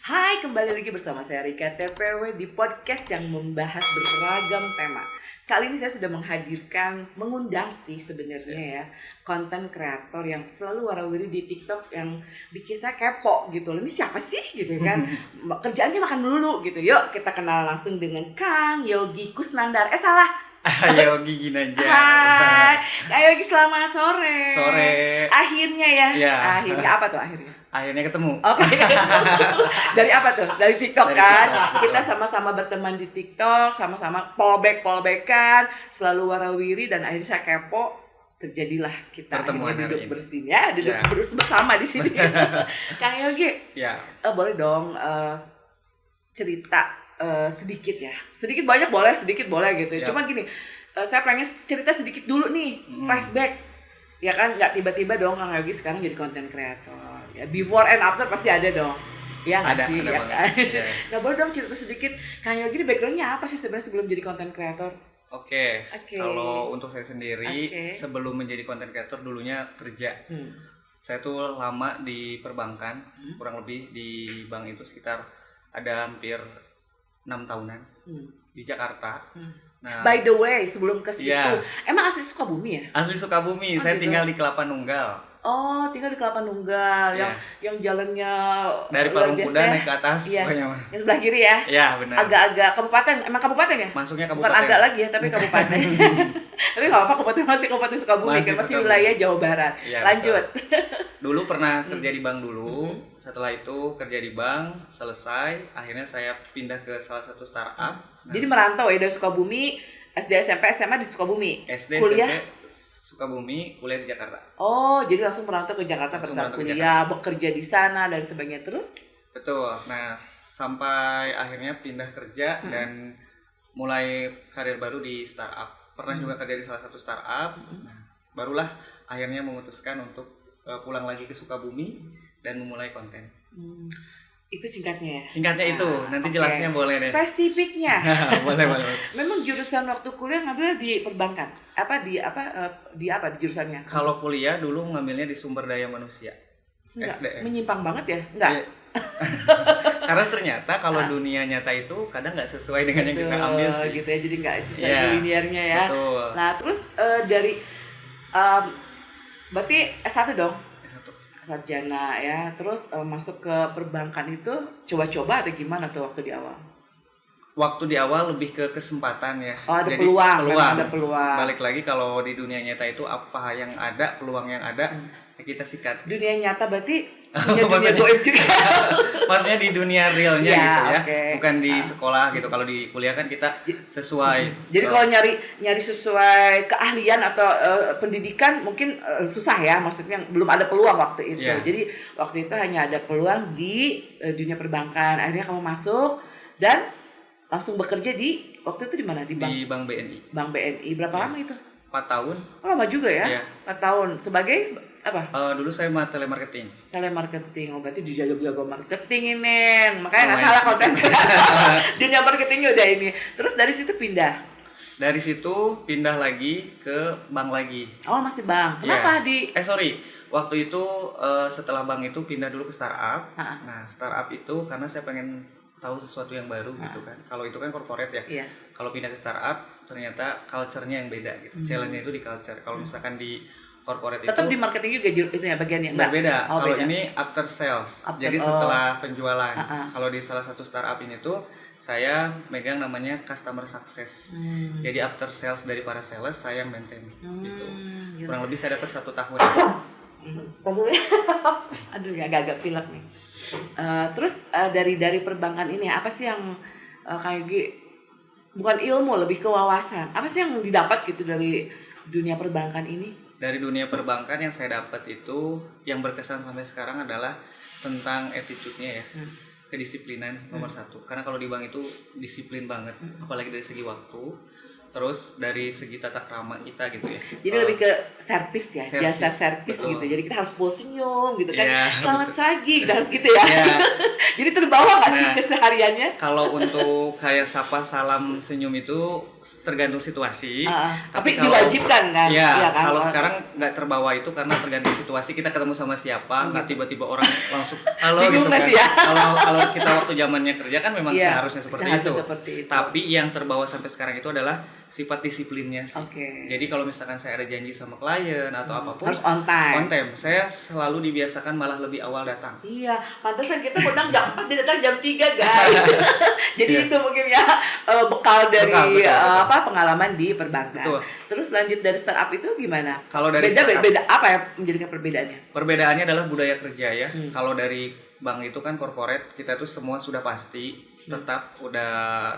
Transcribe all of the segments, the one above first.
Hai, kembali lagi bersama saya Rika TPW di podcast yang membahas beragam tema. Kali ini saya sudah mengundang sih sebenarnya ya, konten kreator yang selalu warawiri di TikTok yang bikin saya kepo gitu. Ini siapa sih gitu kan? Kerjaannya makan melulu gitu. Yuk kita kenal langsung dengan Kang Yogi Kusnandar. Salah. Yogi Ginanjar. Hai, Kang Yogi selamat sore. Sore. Akhirnya ya. Ya. Akhirnya apa tuh akhirnya? Akhirnya ketemu. Oke. Dari apa tuh? Dari TikTok Dari kan? TikTok, Kita sama-sama berteman di TikTok, sama-sama polbekan, selalu warawiri dan akhirnya saya kepo. Terjadilah kita Pertemuan akhirnya duduk hari ini. bersini ya, duduk Ya. bersama di sini. Kang Yogi, Ya. boleh dong cerita sedikit ya. Sedikit banyak boleh, sedikit boleh gitu. Siap. Cuma gini, saya pengen cerita sedikit dulu nih, flashback. Ya kan, nggak tiba-tiba dong Kang Yogi sekarang jadi content creator. Ya, before and after pasti ada dong. Ya nggak Ada, sih? ada Ya banget. kan? Ya. Nah, boleh dong cerita sedikit. Kang Yogi ini backgroundnya apa sih sebenarnya sebelum jadi content creator? Oke. Oke. Kalau untuk saya sendiri, Oke. sebelum menjadi content creator dulunya kerja. Saya tuh lama di perbankan, kurang lebih di bank itu sekitar ada hampir 6 tahunan di Jakarta. Nah, By the way, sebelum ke situ, Iya. emang asli Sukabumi ya? asli Sukabumi, Oh, saya gitu. tinggal di Kelapa Nunggal. Oh, tinggal di Kelapa Nunggal, Iya. yang jalannya Dari luar Parung biasa Kuda ya. naik ke atas, Iya. pokoknya mah. Yang sebelah kiri ya. Ya, benar. Agak-agak kabupaten, emang kabupaten ya? Masuknya Bukan kabupaten. agak lagi ya, tapi kabupaten. Tapi nggak apa-apa, Kabupaten Sukabumi, Masih kan masih Sukabumi. wilayah Jawa Barat. Iya, Lanjut. Dulu pernah kerja di bank dulu, setelah itu kerja di bank, selesai, akhirnya saya pindah ke salah satu startup. Jadi merantau ya dari Sukabumi, SD, SMP, SMA di Sukabumi. SD, Kuliah? SMP, Sukabumi, kuliah di Jakarta. Oh, jadi langsung merantau ke Jakarta pada Langsung saat merantau ke kuliah, bekerja di sana dan sebagainya terus. Betul, nah sampai akhirnya pindah kerja dan mulai karir baru di startup. Pernah juga kerja di salah satu startup, nah, barulah akhirnya memutuskan untuk pulang lagi ke Sukabumi dan memulai konten. Itu singkatnya ya. Singkatnya itu, nanti Oke. jelasnya boleh deh. Spesifiknya. boleh, boleh. Memang jurusan waktu kuliah ngambil di perbankan. Di jurusannya? Kalau kuliah dulu ngambilnya di sumber daya manusia. Enggak, SDM. menyimpang banget ya? Enggak. Iya. Karena ternyata kalau dunia nyata itu kadang nggak sesuai dengan yang kita ambil sih. Gitu ya, jadi nggak sesuai Iya, linearnya ya. betul. Nah, terus dari berarti S1 dong? S1. Sarjana ya. Terus masuk ke perbankan itu coba-coba atau gimana tuh waktu di awal? Waktu di awal lebih ke kesempatan ya. Oh, ada Jadi, peluang, memang ada peluang. Balik lagi kalau di dunia nyata itu apa yang ada, peluang yang ada, ya kita sikat. Dunia nyata berarti dunia Maksudnya- goib juga. Maksudnya di dunia realnya Ya, gitu ya. oke. Bukan di sekolah gitu. Kalau di kuliah kan kita sesuai. Jadi kalau nyari sesuai keahlian atau pendidikan mungkin susah ya, maksudnya belum ada peluang waktu itu. Iya. Jadi waktu itu hanya ada peluang di dunia perbankan. Akhirnya kamu masuk dan langsung bekerja di waktu itu di mana? Di bank Di Bank BNI. Bank BNI. Berapa lama itu? 4 tahun. Oh, lama juga ya? Iya. 4 tahun. Sebagai apa? Dulu saya mah telemarketing. Telemarketing. Oh, berarti dijago-jago marketing ini. Makanya nggak Lumayan salah sih. konten. Dunia marketingnya udah ini. Terus dari situ pindah. Dari situ pindah lagi ke bank lagi. Oh, masih bank. Kenapa di Sorry, waktu itu setelah bank itu pindah dulu ke startup. Ha-ha. Nah, startup itu karena saya pengen tahu sesuatu yang baru gitu kan. Kalau itu kan corporate ya. Iya. Kalau pindah ke startup ternyata culture-nya yang beda gitu. Challenge-nya itu di culture. Kalau misalkan di corporate Tetap itu di marketing juga itu ya bagiannya? berbeda. Oh, Kalau beda. ini after sales. After- Jadi setelah penjualan. Ha-ha. Kalau di salah satu startup ini tuh saya megang namanya customer success. Jadi after sales dari para sales saya yang maintain gitu. Gitu. Kurang lebih saya dapat 1 tahun. Aduh, ya agak-agak pilek nih. Terus dari perbankan ini apa sih yang kayak bukan ilmu, lebih ke wawasan. Apa sih yang didapat gitu dari dunia perbankan ini? Dari dunia perbankan yang saya dapat itu yang berkesan sampai sekarang adalah tentang attitude-nya ya. Kedisiplinan nomor 1. Karena kalau di bank itu disiplin banget, apalagi dari segi waktu. terus dari segi tata krama kita gitu ya. Jadi lebih ke servis ya, Servis, jasa servis betul. gitu. Jadi kita harus bawa senyum gitu kan. Iya, Selamat betul. pagi, kita harus gitu ya. Iya. Jadi terbawa nggak sih Nah. kesehariannya? Kalau untuk kayak sapa salam senyum itu tergantung situasi. Tapi kalau- diwajibkan kan? Iya, Iya kan? kalau sekarang nggak terbawa itu karena tergantung situasi, kita ketemu sama siapa, nggak tiba-tiba orang langsung halo Bingung gitu kan. nanti ya. Kalau kita waktu zamannya kerja kan memang Iya, seharusnya seperti seharusnya itu. seperti itu. Tapi yang terbawa sampai sekarang itu adalah sifat disiplinnya sih. Oke. Jadi kalau misalkan saya ada janji sama klien atau apapun Harus on time. on time, saya selalu dibiasakan malah lebih awal datang. Iya, pantesan kita undang jam 4, dia datang jam 3 guys. Jadi Iya. itu mungkin ya bekal dari Bekal. pengalaman di perbankan. Betul. Terus lanjut dari startup itu gimana? Kalau dari beda, startup- beda apa ya menjadikan perbedaannya? Perbedaannya adalah budaya kerja ya. Kalau dari bank itu kan corporate, kita tuh semua sudah pasti tetap udah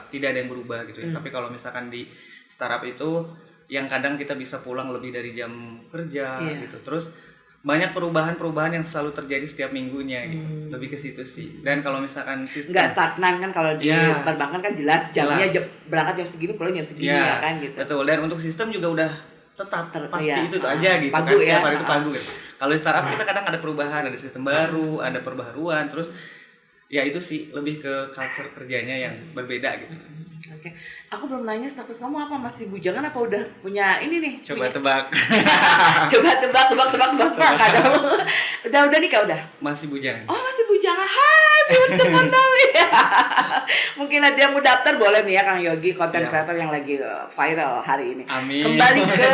tidak ada yang berubah gitu ya. Tapi kalau misalkan di startup itu yang kadang kita bisa pulang lebih dari jam kerja Iya. gitu. Terus banyak perubahan-perubahan yang selalu terjadi setiap minggunya gitu. Lebih ke situ sih. Dan kalau misalkan sistem Nggak stagnan kan kalau di Iya. perbankan kan jelas jamnya Jelas. berangkat jam segini pulang jam segini ya kan gitu. betul. Dan untuk sistem juga udah tetap pasti iya. itu aja gitu Pagu kan, setiap ya. hari itu pagu gitu. Kalau di startup kita kadang ada perubahan, ada sistem baru, ada perbaharuan, terus ya itu sih lebih ke culture kerjanya yang berbeda gitu. Oke, aku belum nanya status kamu apa, masih bujangan apa udah punya ini nih? Coba punya- tebak. Coba tebak sepakat dong. Udah nikah udah. Masih bujang. Oh masih bujangan. Hai viewers The Portawi. Mungkin ada yang mau daftar boleh nih ya Kang Yogi, konten Siap. kreator yang lagi viral hari ini. Amin. Kembali ke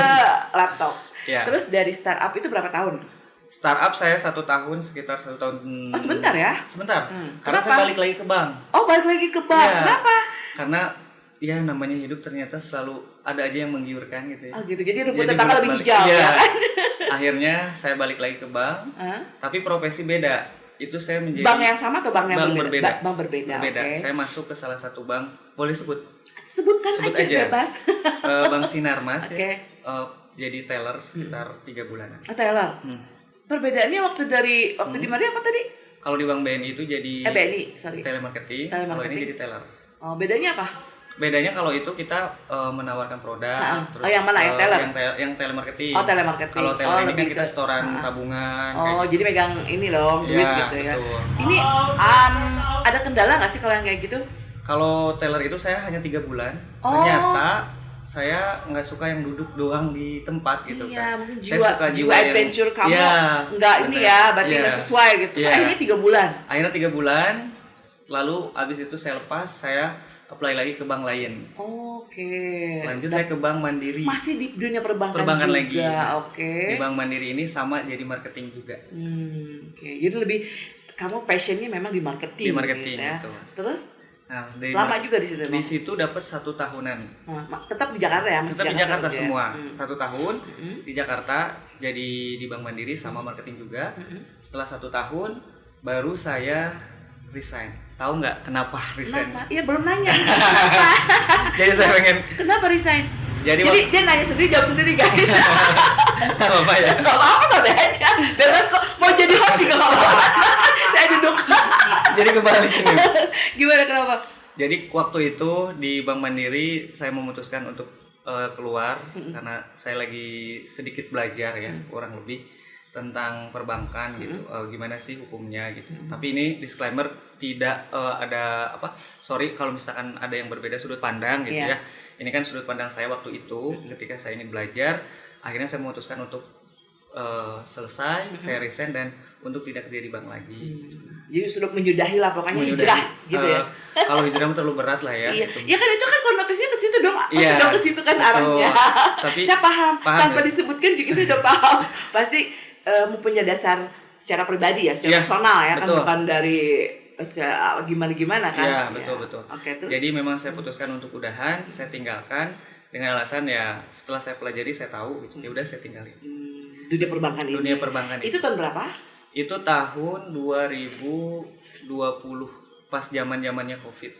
laptop. Ya. Terus dari startup itu berapa tahun? Startup saya 1 tahun, sekitar 1 tahun. Oh sebentar ya? Sebentar. Karena Kenapa? saya balik lagi ke bank. Oh balik lagi ke bank. Iya. Kenapa? Karena ya namanya hidup ternyata selalu ada aja yang menggiurkan gitu ya. Oh gitu. Jadi rumput Jadi tetangga lebih bolak-balik. hijau Iya. ya kan? Akhirnya saya balik lagi ke bank, Hah? tapi profesi beda. Itu saya menjadi Bank yang sama atau bank yang bank berbeda? berbeda. Bank berbeda. Berbeda. Oke. Saya masuk ke salah satu bank, boleh sebut Sebutkan Sebut aja, aja. bebas. Bank Sinarmas Oke. ya. Jadi teller sekitar 3 bulanan. Taylor. Perbedaannya waktu di Maria apa tadi? Kalau di Bank BNI itu jadi BNI, sorry. telemarketing, kalau Telemarketing. ini jadi teller. Oh, bedanya apa? Bedanya kalau itu kita menawarkan produk, Oh, yang mana? Yang teller? Yang telemarketing. Oh, telemarketing. Kalau teller ini kan lebih kita ke- setoran tabungan. Oh, jadi megang ini dong, duit Iya, gitu ya. betul. Ini ada kendala nggak sih kalau yang kayak gitu? Kalau teller itu saya hanya 3 bulan. Oh. Ternyata saya nggak suka yang duduk doang di tempat gitu Iya, kan. mungkin Saya suka jiwa yang- adventure kamu Iya, nggak ini bener. ya, berarti Iya. nggak sesuai gitu. Iya. Akhirnya 3 bulan. Akhirnya 3 bulan, lalu abis itu saya lepas, saya apply lagi ke bank lain. Oke. Lanjut saya ke Bank Mandiri. Masih di dunia perbankan Perbankan juga. lagi. Oke. Di Bank Mandiri ini sama jadi marketing juga. Oke. Jadi lebih kamu passionnya memang di marketing. Di marketing, gitu ya. betul. Terus Nah, dari lama juga di situ. Di situ dapat 1 tahunan. Tetap di Jakarta ya, masih Tetap di Jakarta ya? semua. 1 tahun di Jakarta, jadi di Bank Mandiri sama marketing juga. Setelah 1 tahun, baru saya resign. Tahu nggak kenapa resign? Kenapa? Iya belum nanya. Kenapa? Jadi saya pengen. Kenapa resign? Jadi Dia nanya sendiri, jawab sendiri guys. apa ya? Gak apa-apa, santai aja. Bebas kok, mau jadi host juga gak apa-apa. Saya duduk. Jadi kebalik ini. Gimana, kenapa? Jadi waktu itu di Bank Mandiri saya memutuskan untuk keluar karena saya lagi sedikit belajar ya, kurang lebih tentang perbankan gitu, gimana sih hukumnya gitu. Tapi ini disclaimer, tidak ada apa, sorry kalau misalkan ada yang berbeda sudut pandang gitu Iya. ya. Ini kan sudut pandang saya waktu itu ketika saya ingin belajar, akhirnya saya memutuskan untuk selesai, saya resign dan untuk tidak kerja di bank lagi. Jadi sudah menyudahi lah, pokoknya Menyudahi. hijrah gitu ya. Kalau hijrah terlalu berat lah ya. Iya. gitu. Ya kan itu kan konotasinya ke situ dong. Pasti Iya. dong ke situ kan Betul. arahnya. Tapi saya paham. Tanpa ya? disebutkan juga saya udah paham. Pasti mempunyai dasar secara pribadi ya, secara Iya, personal ya kan, betul. bukan dari gimana kan. Iya, Ya. betul. Oke, terus. Jadi memang saya putuskan untuk udahan, saya tinggalkan dengan alasan ya setelah saya pelajari saya tahu gitu. Ya udah saya tinggalin. Dunia perbankan ini. Dunia perbankan Itu tahun berapa? Itu tahun 2020 pas zaman-zamannya Covid.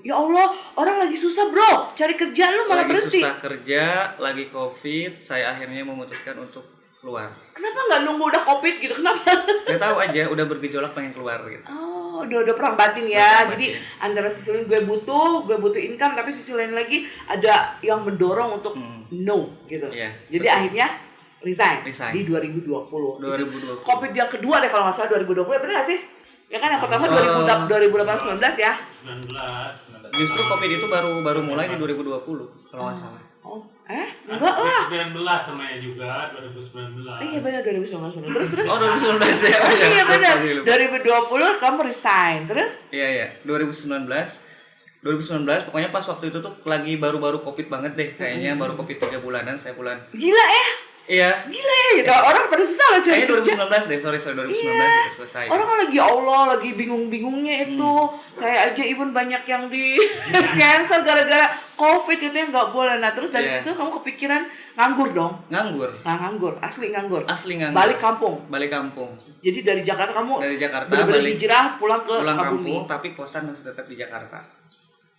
Ya Allah, orang lagi susah bro, cari kerja lu malah Lagi berhenti. susah kerja, lagi Covid, saya akhirnya memutuskan untuk keluar. Kenapa nggak nunggu udah COVID gitu? Kenapa? Gak tahu aja, udah bergejolak pengen keluar gitu. Oh, udah perang batin ya. Perang Jadi batin. antara sisi lain gue butuh income, tapi sisi lain lagi ada yang mendorong untuk no gitu. Iya, Jadi betul. akhirnya resign Resign. di 2020. 2020. COVID yang kedua deh kalau nggak salah 2020, benar nggak sih? Ya kan yang pertama Oh. 2018 19 ya. 19. Justru COVID itu baru mulai di 2020 kalau nggak salah. Oh, enggak lah. 19 namanya juga 2019. Iya benar 2019. Terus. Oh 2019 ya. Oh, Iya benar. Sorry, lupa. 2020 kamu resign. Terus? Iya 2019 pokoknya pas waktu itu tuh lagi baru-baru COVID banget deh kayaknya, baru COVID 3 bulanan, saya bulan. Gila ya. Iya. Gila ya gitu. Orang pada susah loh cari Kayaknya kerja. 2019 deh, sorry 2019 Iya. gitu selesai. Orang kan lagi ya Allah lagi bingung-bingungnya itu. Saya aja even banyak yang di cancel gara-gara COVID itu yang nggak boleh. Nah terus dari Iya. situ kamu kepikiran nganggur dong. Nganggur. Nah nganggur, asli nganggur. Asli nganggur. Balik kampung. Balik kampung. Jadi dari Jakarta kamu Dari Jakarta bener-bener balik hijrah pulang ke pulang Sukabumi. kampung tapi kosan masih tetap di Jakarta.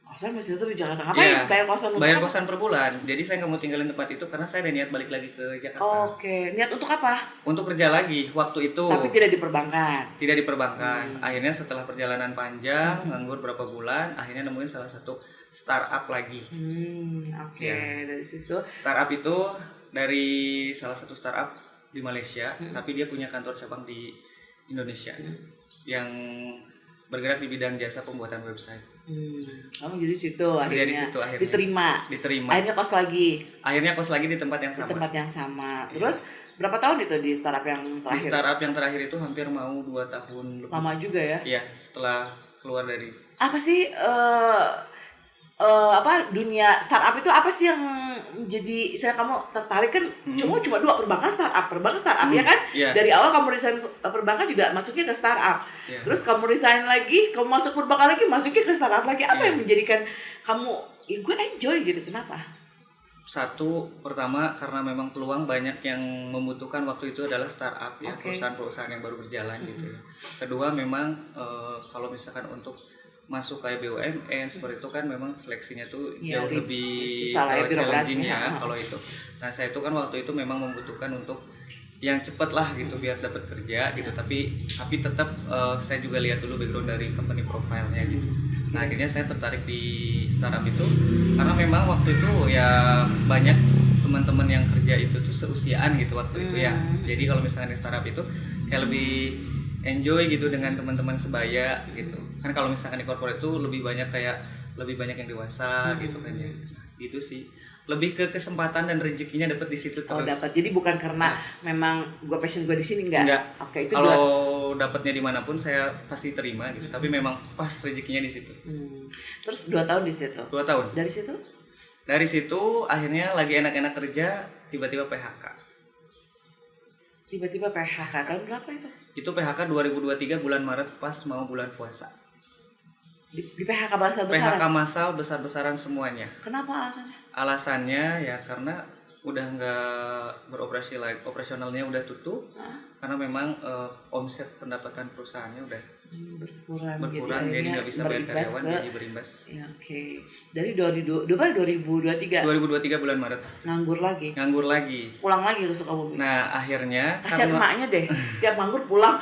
Kosan masih tetap di Jakarta. Ngapain Iya. bayar kosan untuk Bayar apa? kosan per bulan. Jadi saya nggak mau tinggalin tempat itu karena saya ada niat balik lagi ke Jakarta. Oke, niat untuk apa? Untuk kerja lagi waktu itu. Tapi tidak di perbankan. Tidak di perbankan. Akhirnya setelah perjalanan panjang, nganggur berapa bulan, akhirnya nemuin salah satu startup lagi. Oke, Iya. dari situ. Startup itu dari salah satu startup di Malaysia, tapi dia punya kantor cabang di Indonesia yang bergerak di bidang jasa pembuatan website. Kamu jadi situ akhirnya. Jadi situ akhirnya. Diterima. Akhirnya kos lagi Akhirnya kos lagi di tempat yang di sama. tempat yang sama. Terus berapa tahun itu di startup yang Di terakhir? startup yang terakhir itu hampir mau 2 tahun lebih. Lama juga ya. Iya, setelah keluar dari Apa sih apa dunia startup itu apa sih yang jadi saya kamu tertarik kan cuma dua perbankan startup ya kan Iya. dari awal kamu resign perbankan juga masuknya ke startup Iya. terus kamu resign lagi kamu masuk perbankan lagi masuknya ke startup lagi apa Iya. yang menjadikan kamu ya gue enjoy gitu kenapa? Satu, pertama karena memang peluang banyak yang membutuhkan waktu itu adalah startup ya, Oke. perusahaan-perusahaan yang baru berjalan gitu ya. Kedua memang kalau misalkan untuk masuk kayak BUMN seperti itu kan memang seleksinya tuh Ya, jauh lebih susah lah ya, challenging birokrasinya. ya kalau itu. Nah saya itu kan waktu itu memang membutuhkan untuk yang cepet lah gitu biar dapat kerja gitu. Tapi tetap saya juga lihat dulu background dari company profile-nya gitu. Nah akhirnya saya tertarik di startup itu karena memang waktu itu ya banyak teman-teman yang kerja itu tuh seusiaan gitu waktu itu ya. Jadi kalau misalnya di startup itu kayak lebih enjoy gitu dengan teman-teman sebaya gitu. Kan kalau misalkan di corporate itu lebih banyak yang dewasa gitu kan ya. Gitu sih. Lebih ke kesempatan dan rezekinya dapat di situ Oh terus. dapat jadi bukan karena memang gue passion gue di sini Enggak. Oke itu Kalau dapatnya dimanapun saya pasti terima gitu. Tapi memang pas rezekinya di situ. terus 2 tahun di situ 2 tahun. dari situ Akhirnya lagi enak-enak kerja, tiba-tiba PHK. tiba-tiba PHK tahun berapa itu? Itu PHK 2023 bulan Maret pas mau bulan puasa. Di PHK bahasa besar. PHK massal besar-besaran semuanya. Kenapa alasannya? Alasannya ya karena udah nggak beroperasi lagi, operasionalnya udah tutup karena memang omset pendapatan perusahaannya udah berkurang jadi nggak bisa bayar karyawan jadi berimbas. Ya, oke. Dari 2023 2023 bulan Maret nganggur lagi. Pulang lagi ke Sukabumi. Nah akhirnya Kasihan emaknya deh. Tiap nganggur pulang.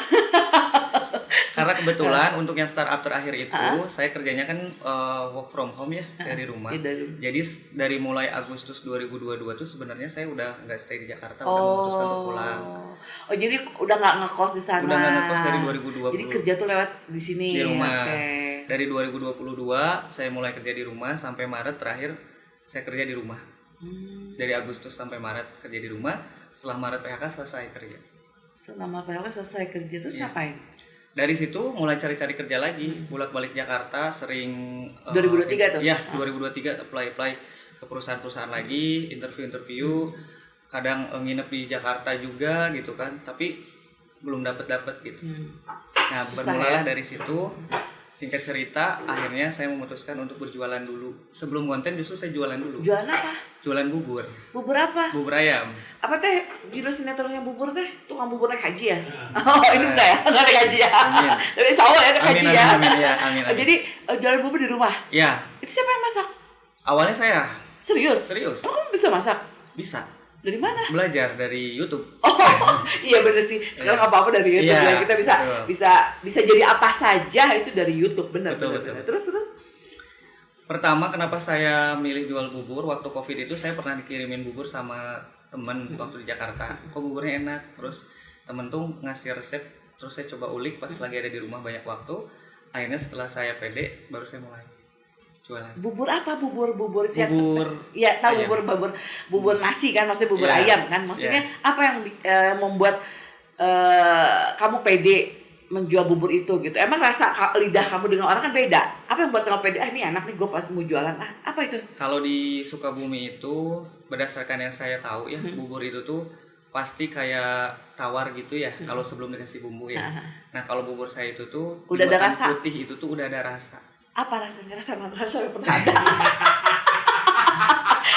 karena kebetulan untuk yang startup terakhir itu saya kerjanya kan work from home ya dari rumah. Iya, dari rumah. Jadi dari mulai Agustus 2022 tuh sebenarnya saya udah nggak stay di Jakarta, udah memutuskan untuk pulang. Oh jadi udah nggak ngekos di sana. Udah nggak ngekos dari 2020. Jadi kerja tuh lewat di sini. Di rumah. Oke. Dari 2022 saya mulai kerja di rumah sampai Maret terakhir saya kerja di rumah. Dari Agustus sampai Maret kerja di rumah. Setelah Maret PHK selesai kerja. Selama PHK selesai kerja terus Iya. ngapain? Dari situ mulai cari-cari kerja lagi, bolak-balik Jakarta, sering 2023 tuh? Iya, 2023 apply ke perusahaan-perusahaan lagi, interview, kadang nginep di Jakarta juga gitu kan, tapi belum dapat gitu. Nah, Susah bermulalah ya? dari situ. Singkat cerita, akhirnya saya memutuskan untuk berjualan dulu. Sebelum konten justru saya jualan dulu. Jualan apa? Jualan bubur, Bubur apa? bubur ayam. Apa teh judul sinetronnya bubur teh? Tukang bubur naik haji ya? Oh ini enggak ya? Enggak naik haji ya? Amin. Dari sawah ya naik Amin, haji amin, ya? amin, ya, amin, amin. Jadi jualan bubur di rumah? Ya, Itu siapa yang masak? awalnya saya Serius? serius Oh, kamu bisa masak? bisa. Dari mana? Belajar dari YouTube. Oh, iya bener sih. Sekarang apa-apa dari YouTube Iya, ya. Kita bisa betul. bisa jadi apa saja itu dari YouTube, bener. Betul, bener, betul. bener. Terus. Pertama kenapa saya milih jual bubur waktu Covid itu, saya pernah dikirimin bubur sama temen waktu di Jakarta. Kok buburnya enak? Terus temen tuh ngasih resep, terus saya coba ulik pas lagi ada di rumah banyak waktu. Akhirnya setelah saya pede baru saya mulai jualan. Bubur apa? Bubur siap. Bubur Ya, tahu ayam. bubur nasi kan, maksudnya bubur Iya, ayam kan. Maksudnya iya. apa yang membuat kamu pede menjual bubur itu gitu? Emang rasa lidah kamu dengan orang kan beda. Apa yang buat kamu pede? Ini enak nih, gue pas mau jualan. Apa itu? Kalau di Sukabumi itu berdasarkan yang saya tahu ya, bubur itu tuh pasti kayak tawar gitu ya kalau sebelum dikasih bumbu ya. Nah, kalau bubur saya itu tuh Udah ada buatan rasa? putih itu tuh udah ada rasa. Apa rasanya? Rasa yang pernah ada.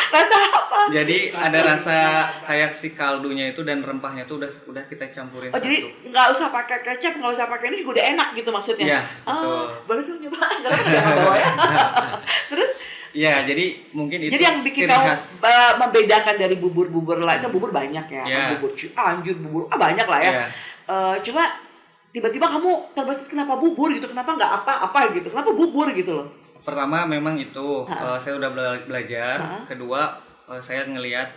Rasa apa? Jadi ada rasa kayak si kaldunya itu dan rempahnya tuh udah kita campurin Oh, satu. jadi nggak usah pakai kecap, nggak usah pakai ini juga udah enak gitu maksudnya? Iya, Oh, betul. boleh dong nyoba? Nggak apa-apa jangan bawa ya. Terus, Ya, jadi mungkin itu jadi yang bikin ciri kamu khas. membedakan dari bubur-bubur lain, kan bubur banyak ya. Iya. Bubur Cianjur, bubur banyak lah ya. Iya. Cuma tiba-tiba kamu terbesit kenapa bubur gitu, kenapa nggak apa-apa gitu, kenapa bubur gitu loh? Pertama memang itu saya udah belajar. Kedua saya ngelihat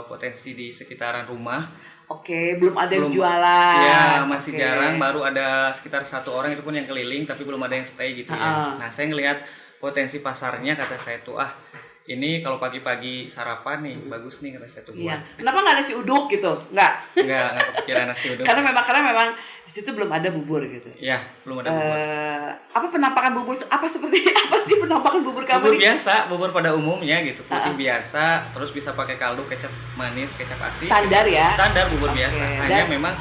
potensi di sekitaran rumah. Oke, belum ada yang Belum- jualan. Ya, masih Oke. jarang, baru ada sekitar 1 orang itu pun yang keliling tapi belum ada yang stay gitu ya. Nah, saya ngelihat potensi pasarnya, kata saya tuh ini kalau pagi-pagi sarapan nih bagus nih, kata saya tuh Iya. buat. Kenapa nggak nasi uduk gitu? Nggak. Nggak kepikiran nasi uduk. Karena memang di situ belum ada bubur gitu. Ya, belum ada bubur. Apa penampakan bubur? Apa seperti apa sih penampakan bubur kamu Bubur nih? biasa, bubur pada umumnya gitu, putih biasa, terus bisa pakai kaldu, kecap manis, kecap asin. Standar ya. Standar bubur Oke, biasa. dan- Hanya memang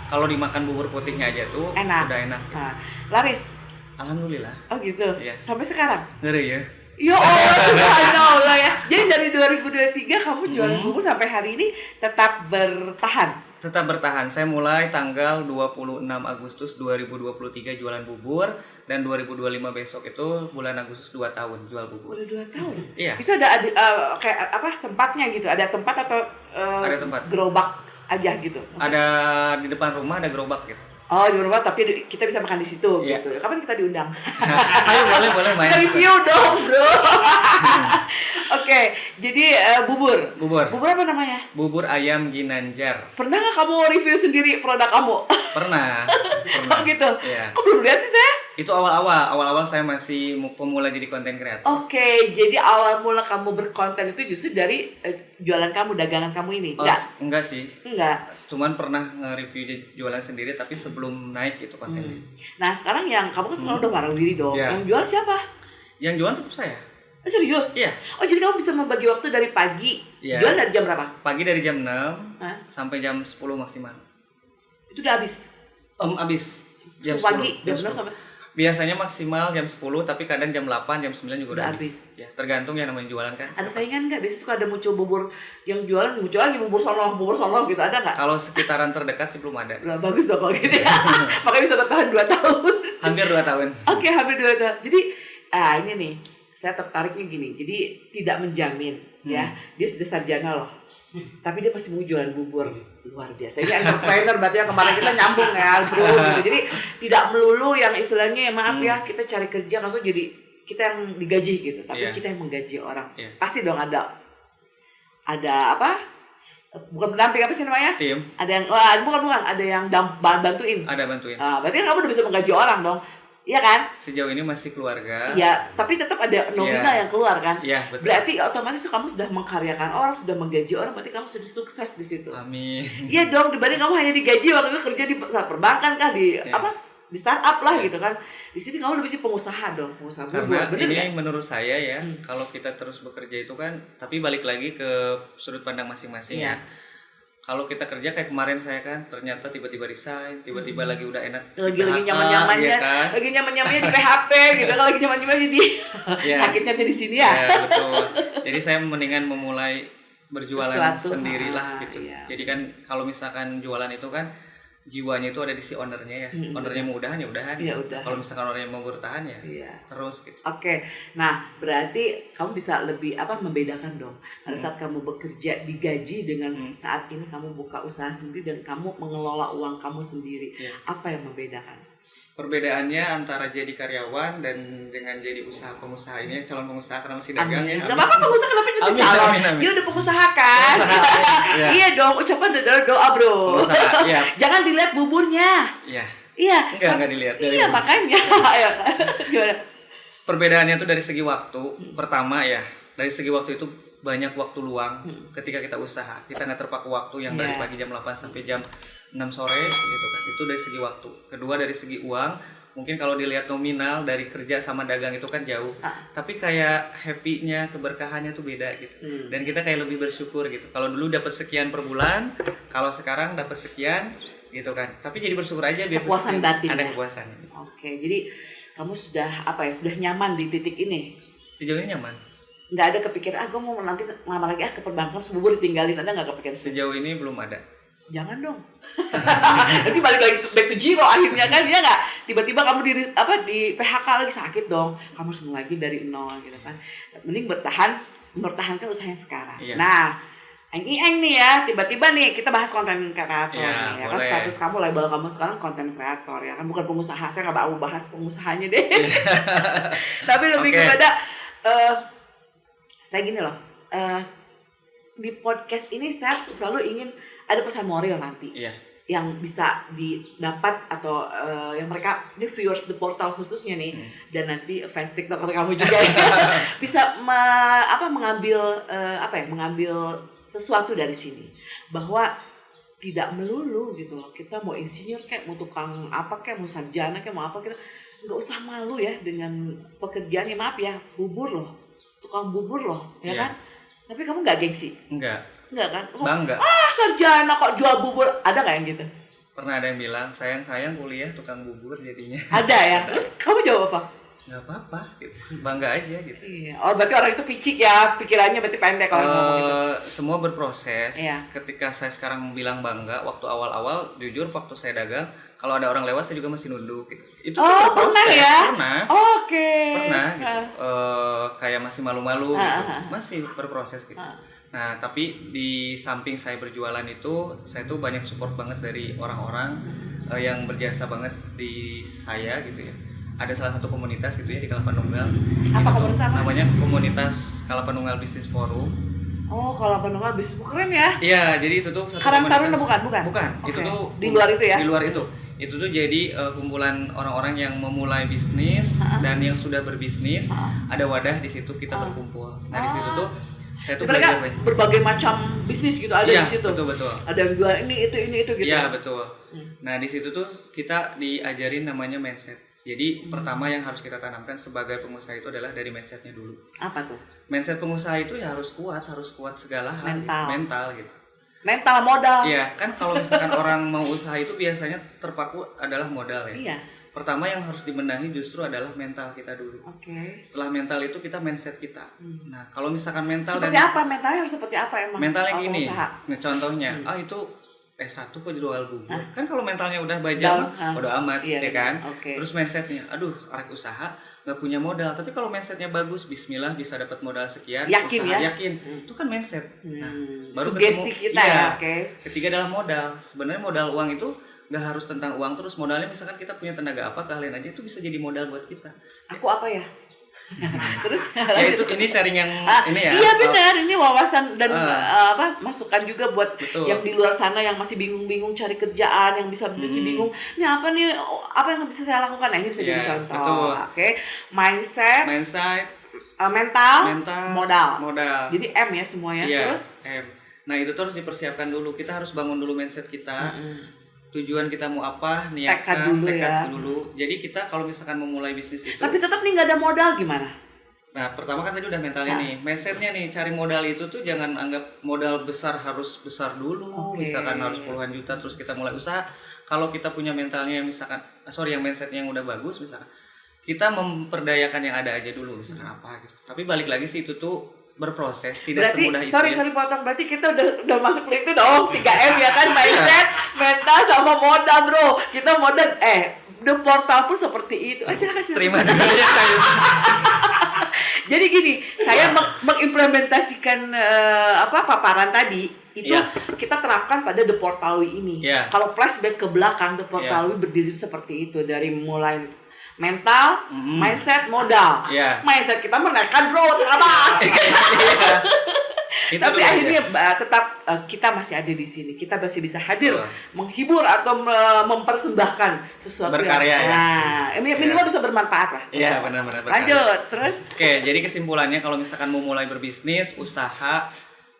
kalau dimakan bubur putihnya aja tuh Enak. udah enak. Nah, laris. Alhamdulillah. Oh gitu. Iya. Sampai sekarang. Ngeri ya. Ya Allah, subhanallah ya. Jadi dari 2023 kamu jualan Hmm. bubur sampai hari ini tetap bertahan. Tetap bertahan. Saya mulai tanggal 26 Agustus 2023 jualan bubur, dan 2025 besok itu bulan Agustus 2 tahun jual bubur. Udah 2 tahun. Iya. Itu ada kayak apa tempatnya gitu? Ada tempat atau Ada tempat. gerobak aja gitu? Ada di depan rumah ada gerobak gitu. Oh, di rumah tapi kita bisa makan di situ Iya. gitu. Kapan kita diundang? Ayo boleh main. Kita review dong, Bro. Oke, jadi bubur. Bubur. Bubur apa namanya? Bubur ayam Ginanjar. Pernah nggak kamu review sendiri produk kamu? Pernah. Oh gitu. Iya. Kok belum lihat sih saya? Itu awal saya masih pemula jadi konten kreator. Oke, jadi awal mula kamu berkonten itu justru dari jualan kamu, dagangan kamu ini? Oh, Enggak? enggak sih. Enggak. Cuman pernah nge-review jualan sendiri tapi sebelum naik itu kontennya. Nah, sekarang yang kamu kan sekarang udah warung diri dong. Iya. Yang jual siapa? Yang jualan tetap saya. Serius? Iya. Oh, jadi kamu bisa membagi waktu dari pagi. Iya. Jual dari jam berapa? Pagi dari jam 6 Hah? sampai jam 10 maksimal. Itu udah habis. Abis jam Pagi 10. jam 6 10. sampai Biasanya maksimal jam 10, tapi kadang jam 8, jam 9 juga udah Udah habis. Ya, tergantung yang namanya jualan kan. ada saingan nggak? Biasanya suka ada muncul bubur yang jualan, muncul lagi bubur sono gitu, ada nggak? Kalau sekitaran terdekat sih belum ada. Nah, bagus dong kalau gitu ya. Makanya bisa bertahan 2 tahun. Hampir 2 tahun. Oke, hampir 2 tahun. Jadi, ini nih, saya tertariknya gini. Jadi tidak menjamin ya, dia sudah sarjana loh. Tapi dia pasti mau jualan bubur. Luar biasa. Ini entrepreneur berarti yang kemarin kita nyambung ya, Bro. Gitu. Jadi tidak melulu yang istilahnya maaf ya, kita cari kerja kasus jadi kita yang digaji gitu, tapi Iya. kita yang menggaji orang. Iya. Pasti dong ada apa? Bukan pendamping, apa sih namanya? Tim Ada yang bukan ada yang bantuin. ada bantuin. Berarti kan kamu udah bisa menggaji orang dong. Iya kan? Sejauh ini masih keluarga. Iya, tapi tetap ada nominal Iya. yang keluar kan? Iya, betul. Berarti otomatis kamu sudah mengkaryakan orang, sudah menggaji orang, berarti kamu sudah sukses di situ. Amin. Iya dong, dibanding kamu hanya digaji waktu itu kerja di perbankan kah, di Iya. di startup lah gitu kan. Di sini kamu lebih sih pengusaha dong, pengusaha bubur. Karena Bener ini nggak? menurut saya ya, kalau kita terus bekerja itu kan, tapi balik lagi ke sudut pandang masing-masing Iya. ya. Kalau kita kerja kayak kemarin saya kan, ternyata tiba-tiba resign, tiba-tiba lagi udah enak di Lagi PHK, nyaman-nyamannya, ya kan? lagi nyaman-nyamannya di PHP gitu, kalau lagi nyaman-nyamannya di Iya. sakitnya di sini ya. Ya, betul. Jadi saya mendingan memulai berjualan Sesuatu. sendirilah gitu. Iya. Jadi kan kalau misalkan jualan itu kan jiwanya itu ada di si ownernya ya. Ownernya mau udahan ya udahan. Ya udah. Kalau misalkan ownernya mau bertahan ya Iya. terus gitu. Oke, nah berarti kamu bisa lebih membedakan dong pada saat kamu bekerja digaji dengan saat ini kamu buka usaha sendiri dan kamu mengelola uang kamu sendiri. Iya. Apa yang membedakan? Perbedaannya antara jadi karyawan dan dengan jadi pengusaha ini calon pengusaha karena masih dagang ya. Gak apa-apa pengusaha, kenapa jadi Amin, calon? amin, amin. Dia udah pengusaha kan? Iya. Iya dong, ucapan doa bro. Pengusaha, iya. Jangan dilihat buburnya. Iya. Iya. Enggak dilihat. Iya makanya. Ayo, gimana? Perbedaannya tuh dari segi waktu. Pertama ya, dari segi waktu itu banyak waktu luang ketika kita usaha. Kita nggak terpaku waktu yang dari Iya. pagi jam 8 sampai jam 6 sore gitu kan. Itu dari segi waktu. Kedua dari segi uang, mungkin kalau dilihat nominal dari kerja sama dagang itu kan jauh. Tapi kayak happy-nya, keberkahannya tuh beda gitu. Dan kita kayak lebih bersyukur gitu. Kalau dulu dapat sekian per bulan, kalau sekarang dapat sekian gitu kan. Tapi jadi bersyukur aja biar Kepuasan batin ada ya? kepuasan. Oke, jadi kamu sudah sudah nyaman di titik ini? Sejauh ini nyaman. Nggak ada kepikiran, gue mau nanti ngelamar lagi ke perbankan, bubur ditinggalin, ada nggak kepikiran? Sejauh ini belum ada. Jangan dong. Nanti balik lagi back to zero akhirnya kan, ya nggak? Tiba-tiba kamu di PHK lagi sakit dong, kamu harus mulai lagi dari nol gitu kan. Mending mempertahankan usaha yang sekarang. Iya. Nah, eng nih ya, tiba-tiba nih kita bahas konten kreator Iya, nih, ya kan boleh. status kamu, label kamu sekarang konten kreator ya kan, bukan pengusaha. Saya nggak mau bahas pengusahanya deh. Tapi lebih Oke. kepada saya gini loh, di podcast ini saya selalu ingin ada pesan moral nanti Iya. yang bisa didapat atau yang mereka ini viewers The Portal khususnya nih dan nanti fans TikTok kamu juga bisa mengambil mengambil sesuatu dari sini, bahwa tidak melulu gitu loh, kita mau insinyur kayak mau tukang apa kayak mau sarjana kayak mau apa, kita nggak usah malu ya dengan pekerjaan. Ya maaf ya, bubur loh, tukang bubur loh ya Iya. kan, tapi kamu nggak gengsi? Enggak. Enggak kan? Bangga. Sarjana kok jual bubur, ada nggak yang gitu? Pernah ada yang bilang, sayang kuliah tukang bubur jadinya. Ada ya. Terus kamu jawab apa? Nggak apa-apa gitu. Bangga aja gitu. Iya. Oh berarti orang itu picik ya, pikirannya berarti pendek kalau ngomong gitu. Semua berproses. Iya. Ketika saya sekarang bilang bangga, waktu awal-awal jujur waktu saya dagang, kalau ada orang lewat saya juga masih nunduk gitu. Itu Oh berproses. pernah ya? Pernah. Oke. Pernah gitu. Kayak masih malu-malu gitu. Masih berproses gitu. Nah, tapi di samping saya berjualan itu, saya tuh banyak support banget dari orang-orang yang berjasa banget di saya gitu ya. Ada salah satu komunitas gitu ya di Kalapanunggal. Apa Itu komunitas apa? namanya komunitas Kalapanunggal Business Forum. Oh kalau penunggal bisnis keren ya. Iya, jadi itu tuh satu Karang Taruna komunitas. bukan? Bukan. Oke. Itu tuh Di luar itu ya? Di luar itu. Itu tuh jadi kumpulan orang-orang yang memulai bisnis dan yang sudah berbisnis. Ada wadah di situ kita berkumpul. Nah, di situ tuh saya tuh Mereka belajar banyak. berbagai macam bisnis gitu ada Iya, di situ. betul. Ada yang jual ini itu gitu. Iya, betul. Nah, di situ tuh kita diajarin namanya mindset. Jadi pertama yang harus kita tanamkan sebagai pengusaha itu adalah dari mindsetnya dulu. Apa tuh? Mindset pengusaha itu ya harus kuat segala hal. Mental gitu. Mental modal. Iya, kan kalau misalkan orang mau usaha itu biasanya terpaku adalah modal ya. Iya. Pertama yang harus dibenahi justru adalah mental kita dulu. Oke. Setelah mental itu kita mindset kita. Nah, kalau misalkan mental Seperti dan apa mentalnya, harus seperti apa emang? mentalnya kalau gini. pengusaha? Nah, contohnya, itu S1 kok jual bubur. Kan kalau mentalnya udah bajal, udah amat, Iya, ya kan? oke. Terus mindsetnya, aduh, arek usaha nggak punya modal. Tapi kalau mindsetnya bagus, Bismillah bisa dapat modal sekian. Yakin usaha, ya? Yakin. Itu kan mindset. Nah, Sugesti kita iya. ya, oke. Ketiga adalah modal. Sebenarnya modal uang itu nggak harus tentang uang terus. Modalnya misalkan kita punya tenaga apa, keahlian aja itu bisa jadi modal buat kita. Aku apa ya? Terus Ya itu ini sharing yang ini ya. Iya benar, ini wawasan dan masukan juga buat Betul. yang di luar sana yang masih bingung-bingung cari kerjaan, yang masih bingung, ini apa nih, apa yang bisa saya lakukan? Nah, ini bisa jadi Iya, contoh. betul. Oke. Mindset, mental, modal. Jadi M ya semuanya. Iya, Terus M. Nah, itu tuh harus dipersiapkan dulu. Kita harus bangun dulu mindset kita. Tujuan kita mau apa, niatkan, tekad dulu. Jadi kita kalau misalkan memulai bisnis itu. tapi tetap nih nggak ada modal gimana? Nah, pertama kan tadi udah mentalnya nih. Mindsetnya nih, cari modal itu tuh jangan anggap modal besar harus besar dulu. Misalkan harus puluhan juta terus kita mulai usaha. Kalau kita punya mentalnya yang misalkan, yang mindsetnya yang udah bagus misalkan. Kita memperdayakan yang ada aja dulu, misalkan apa gitu. Tapi balik lagi sih itu tuh berproses, tidak Berarti semudah itu. sorry potong, berarti kita udah masuk itu dong 3M ya kan, mindset, mental sama modal bro. Kita modal The Portal pun seperti itu. Silakan. Terima kasih. Jadi gini, saya mengimplementasikan paparan tadi itu Iya. kita terapkan pada The Portalwi ini. Iya. Kalau flashback ke belakang, The Portalwi berdiri seperti itu dari mulai mental, mindset, modal. Iya. Mindset kita menaikkan bro, atas. Itu Tapi dulu akhirnya aja. tetap kita masih ada di sini. Kita masih bisa hadir, Betul. menghibur atau mempersembahkan sesuatu Berkarya, yang minimal bisa bermanfaat lah. Iya, benar-benar. Lanjut, terus Oke, jadi kesimpulannya kalau misalkan mau mulai berbisnis, usaha,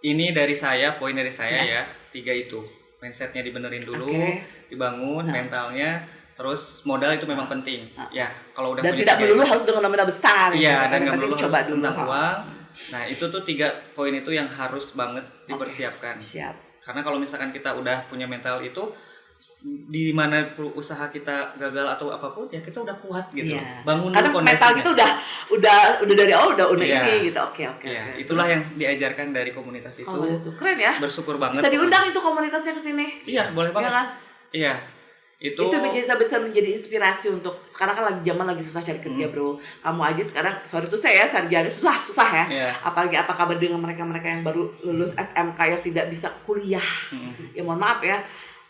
ini dari saya, poin dari saya ya, 3 itu. Mindsetnya dibenerin dulu, Oke. dibangun, mentalnya, terus modal itu memang penting. Ya, kalau udah dan punya tidak 3 melulu itu- harus dengan nominal besar. Iya, gitu. dan Yang nggak penting melulu coba harus dulu. tentang uang. Nah, itu tuh 3 poin itu yang harus banget dipersiapkan. Siap. Karena kalau misalkan kita udah punya mental itu, di mana usaha kita gagal atau apapun ya kita udah kuat gitu. Iya. Bangun Karena dulu mental fondasinya. kita udah dari awal udah Iya. ini gitu. Oke. Iya, itulah yang diajarkan dari komunitas itu. Oh, itu keren ya. Bersyukur banget. Bisa diundang itu komunitasnya ke sini. Iya, boleh Iya banget. kan? Iya. Itu bisa menjadi inspirasi untuk sekarang kan lagi zaman lagi susah cari kerja bro. Kamu aja sekarang sorry tuh saya sarjana susah ya. Iya. Apalagi apa kabar dengan mereka yang baru lulus SMK yang tidak bisa kuliah. Ya mohon maaf ya.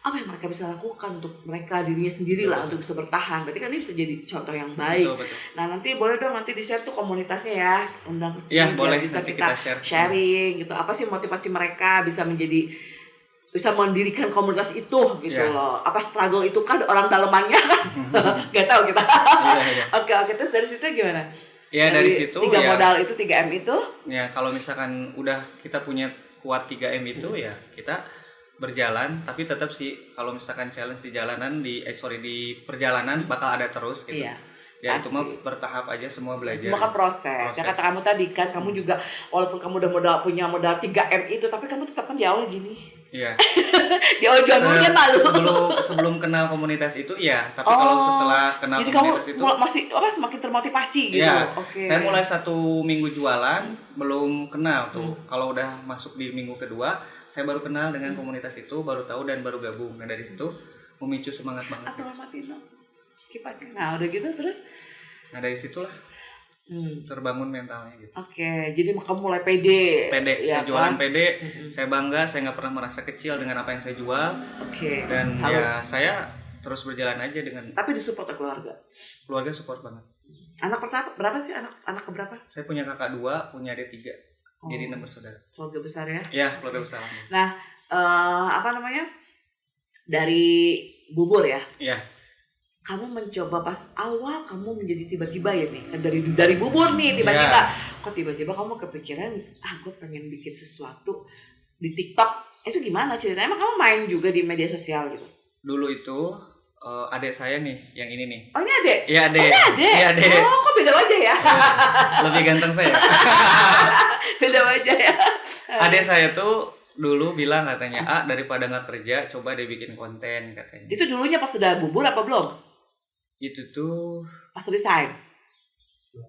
Apa yang mereka bisa lakukan untuk mereka dirinya sendiri lah untuk bisa bertahan. Berarti kan ini bisa jadi contoh yang baik. Betul. Nah nanti boleh dong nanti di share tuh komunitasnya ya, undang ke sini Iya, biar boleh. bisa Nanti kita kita sharing gitu. Apa sih motivasi mereka bisa mendirikan komunitas itu gitu Iya. loh. Apa struggle itu kan orang dalamannya kan. Gak tahu kita. Iya. Oke, terus dari situ gimana? Ya dari situ 3 ya. modal itu 3M itu Ya, kalau misalkan udah kita punya kuat 3M itu ya kita berjalan, tapi tetap sih kalau misalkan challenge di jalanan di perjalanan bakal ada terus gitu. iya. Ya itu Pasti. mah bertahap aja semua belajar. Semua kan proses. Ya kata kamu tadi kan kamu juga walaupun kamu udah punya modal 3M itu tapi kamu tetap kan di awal gini. Iya. Di awal jual dulunya malu. Sebelum kenal komunitas itu ya, tapi kalau setelah kenal jadi kamu komunitas itu masih semakin termotivasi gitu. ya, Oke. saya mulai 1 minggu jualan belum kenal tuh. Kalau udah masuk di minggu kedua, saya baru kenal dengan komunitas itu, baru tahu dan baru gabung. Nah dari situ memicu semangat banget. Atau matiin dong kipasnya. Nah udah gitu terus Nah dari situlah terbangun mentalnya gitu. Oke, jadi kamu mulai pede. Pede, ya saya jualan kan? pede, saya bangga, saya nggak pernah merasa kecil dengan apa yang saya jual. Oke. Dan Salut. ya saya terus berjalan aja dengan Tapi disupport oleh keluarga. keluarga, support banget. Anak pertama berapa sih anak keberapa? Saya punya kakak 2, punya adik 3, Oh. jadi 6 bersaudara. Keluarga besar ya. Ya, keluarga besar. Nah, apa namanya? Dari bubur ya. Iya. Kamu mencoba pas awal kamu menjadi tiba-tiba ya nih kan dari bubur nih tiba-tiba kok tiba-tiba kamu kepikiran gue pengen bikin sesuatu di TikTok itu gimana ceritanya? Emang kamu main juga di media sosial gitu? Dulu itu adik saya nih, yang ini nih. Oh ini adek? Iya adek. Ini adek? Iya adek. Oh kok beda wajah ya? Lebih ganteng saya. Beda wajah ya? Adik saya tuh dulu bilang katanya, daripada nggak kerja, coba deh bikin konten katanya. Itu dulunya pas sudah bubur apa belum? Itu tuh Pas resign?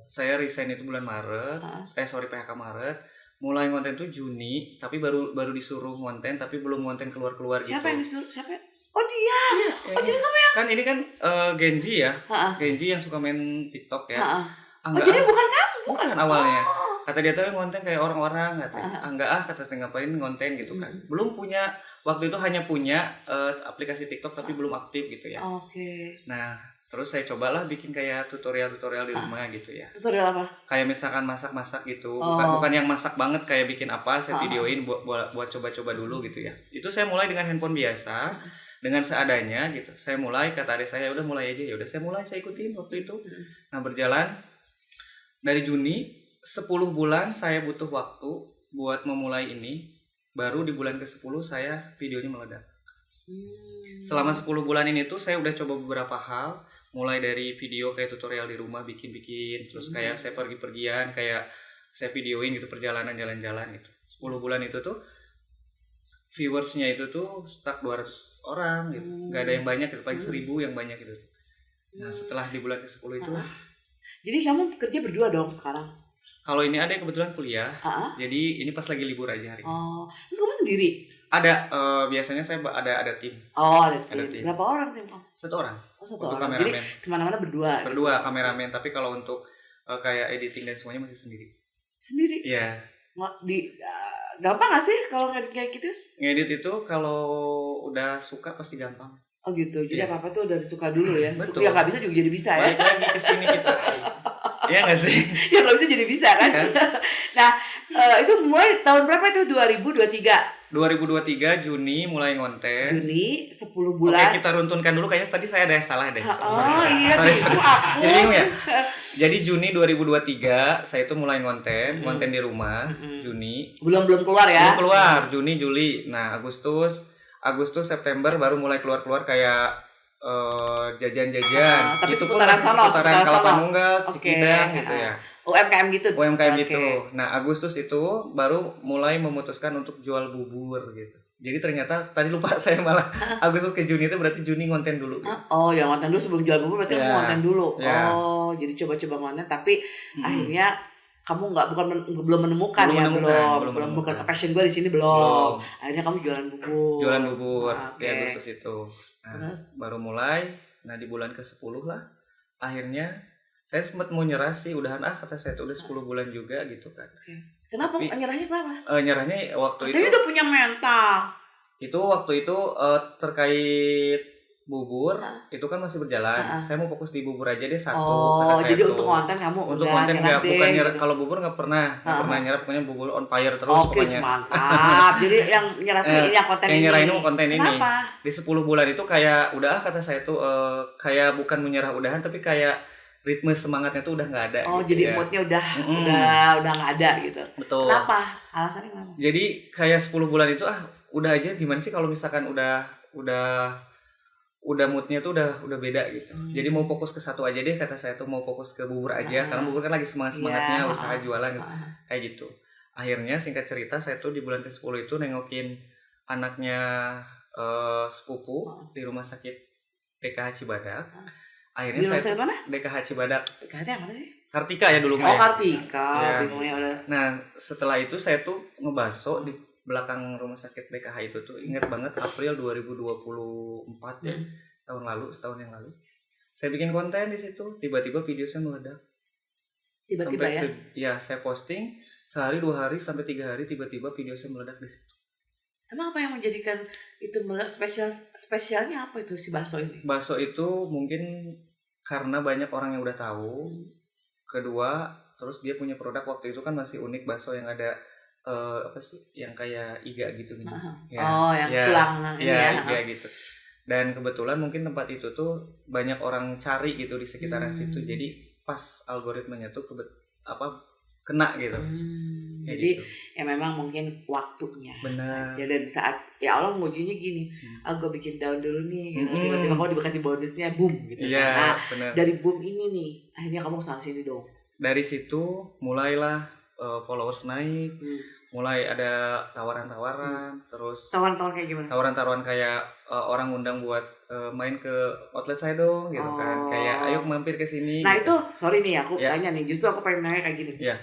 saya resign itu bulan Maret. PHK Maret. Mulai konten tuh Juni, tapi baru disuruh konten, tapi belum konten keluar gitu. Siapa yang disuruh? Siapa? Oh dia. Oh jadi kamu yang kan ini kan Genji ya. Ha-ha. Genji yang suka main TikTok ya. Ha-ha. Enggak, jadi bukan kamu? bukan awalnya. Kata dia tuh konten kayak orang-orang katanya. Enggak kata saya ngapain konten gitu kan. Belum punya waktu itu hanya punya aplikasi TikTok tapi belum aktif gitu ya. Oke. Nah, terus saya cobalah bikin kayak tutorial di rumah gitu ya. Tutorial apa? Kayak misalkan masak-masak gitu. Oh. Bukan yang masak banget kayak bikin apa, saya videoin buat coba-coba dulu gitu ya. Itu saya mulai dengan handphone biasa, dengan seadanya gitu. Saya mulai, kata adik saya udah mulai aja. Ya udah saya ikutin waktu itu. Nah, berjalan dari Juni 10 bulan saya butuh waktu buat memulai ini. Baru di bulan ke-10 saya videonya meledak. Selama 10 bulan ini tuh saya udah coba beberapa hal, mulai dari video kayak tutorial di rumah bikin-bikin, terus kayak saya pergi-pergian, kayak saya videoin gitu perjalanan jalan-jalan gitu. 10 bulan itu tuh viewersnya itu tuh stuck 200 orang gitu. Gak ada yang banyak gitu, paling 1000 yang banyak gitu. Nah, setelah di bulan ke-10 itu Jadi kamu kerja berdua dong sekarang? Kalau ini ada yang kebetulan kuliah, Ah, jadi ini pas lagi libur aja hari ini. oh, terus kamu sendiri? Ada, biasanya saya ada tim, Oh, ada Ada tim. tim. Berapa orang tim kamu? 1 orang. Oh, 1 Untuk orang. Jadi kameramen. kemana-mana berdua. Berdua kameramen, tapi kalau untuk kayak editing dan semuanya masih sendiri. Sendiri. Iya. Gampang gak sih kalau ngedit kayak gitu? Ngedit itu kalau udah suka pasti gampang. Oh gitu. Jadi Iya. apa-apa tuh dari suka dulu ya. Betul. Yang nggak bisa juga jadi bisa ya. Balik lagi ke sini kita. Iya nggak sih? Yang nggak bisa jadi bisa kan. Iya. Nah, itu mulai tahun berapa itu? 2023. 2023 Juni mulai ngonten. Juni 10 Oke, bulan. kita runtunkan dulu. Kayaknya tadi saya ada yang salah deh. Oh iya, Sorry. itu aku. Jadi bingung ya. Jadi Juni 2023 saya itu mulai ngonten di rumah. Juni. Belum keluar ya. Belum keluar. Juni, Juli. Nah, Agustus, September baru mulai keluar kayak jajan-jajan. Tapi Itu pun seputaran masih sono, seputaran seputaran Kelapa sono. Nunggal, Oke. Cikidang gitu ya. UMKM gitu. UMKM Oke. gitu. Nah, Agustus itu baru mulai memutuskan untuk jual bubur gitu. Jadi ternyata tadi lupa saya malah Agustus ke Juni itu berarti Juni ngonten dulu. Gitu. Oh, ya ngonten dulu sebelum jual bubur berarti Ya. kamu ngonten dulu. Ya. Oh, jadi coba-coba ngonten tapi Mm-mm. akhirnya kamu belum menemukan Belum ya menemukan, belum belum bukan menemukan. passion gue di sini belum. Akhirnya kamu jualan bubur. Jualan bubur Oke. di Agustus itu. Nah, Terus? baru mulai. Nah, di bulan ke-10 lah. Akhirnya saya sempat mau nyerah sih, udahan kata saya tuh udah 10 bulan juga gitu kan. Kenapa? Tapi- Nyerahnya kenapa? Nyerahnya waktu Katanya udah punya mental. waktu itu terkait bubur itu kan masih berjalan. Ah. Saya mau fokus di bubur aja deh satu Oh, kata saya jadi tuh. untuk konten kamu Untuk udah konten nyerah nggak, deh, bukan nyerah. gitu. Kalau bubur nggak pernah nyerah, pokoknya bubur on fire terus Oke, pokoknya. mantap. Jadi yang nyerah tuh ini yang konten yang ini. nyerah ini mau konten ini. Kenapa? Di 10 bulan itu kayak udah kata saya tuh kayak bukan menyerah udahan tapi kayak ritme semangatnya tuh udah nggak ada. Oh, gitu jadi ya. moodnya udah Mm-mm. udah nggak ada gitu. Betul. Kenapa? Alasannya kenapa? Jadi kayak 10 bulan itu udah aja gimana sih kalau misalkan udah moodnya tuh udah beda gitu. Jadi mau fokus ke satu aja deh kata saya tuh mau fokus ke bubur aja karena bubur kan lagi semangatnya Iya, usaha jualan gitu. Kayak gitu. Akhirnya singkat cerita saya tuh di bulan ke-10 itu nengokin anaknya sepupu di rumah sakit DKH Cibadak. Akhirnya Di rumah saya sakit mana? DKH Cibadak. Katanya mana sih? Kartika ya dulu Oh, mah ya. Kartika. Iya. Bingungnya udah. Nah, setelah itu saya tuh ngebaso di belakang rumah sakit DKH itu tuh ingat banget April 2024 ya. Tahun lalu, setahun yang lalu. Saya bikin konten di situ, tiba-tiba video saya meledak. Tiba-tiba ya. Ya, saya posting sehari, 2 hari sampai 3 hari tiba-tiba video saya meledak di situ. Emang apa yang menjadikan itu spesialnya apa itu si bakso ini? Bakso itu mungkin karena banyak orang yang udah tahu. Kedua, terus dia punya produk waktu itu kan masih unik bakso yang ada apa sih yang kayak iga gitu nih. Oh, yang tulang ini ya. Iga gitu. Dan kebetulan mungkin tempat itu tuh banyak orang cari gitu di sekitaran situ. Jadi pas algoritmanya tuh kena gitu. Kayak Jadi gitu. ya memang mungkin waktunya Benar. saja dan saat ya Allah ngujinya gini, gue bikin daun dulu nih, gitu. Tiba-tiba kamu dikasih bonusnya, boom gitu. Iya, Nah, benar. dari boom ini nih, akhirnya kamu kesana sini dong. Dari situ mulailah followers naik, mulai ada tawaran-tawaran, terus Tawaran-tawaran kayak gimana? tawaran-tawaran kayak orang undang buat main ke outlet saya dong gitu kan, kayak ayo mampir ke sini. Nah gitu. itu, sorry nih aku Ya. tanya nih, justru aku pengen nanya kayak gini. Iya.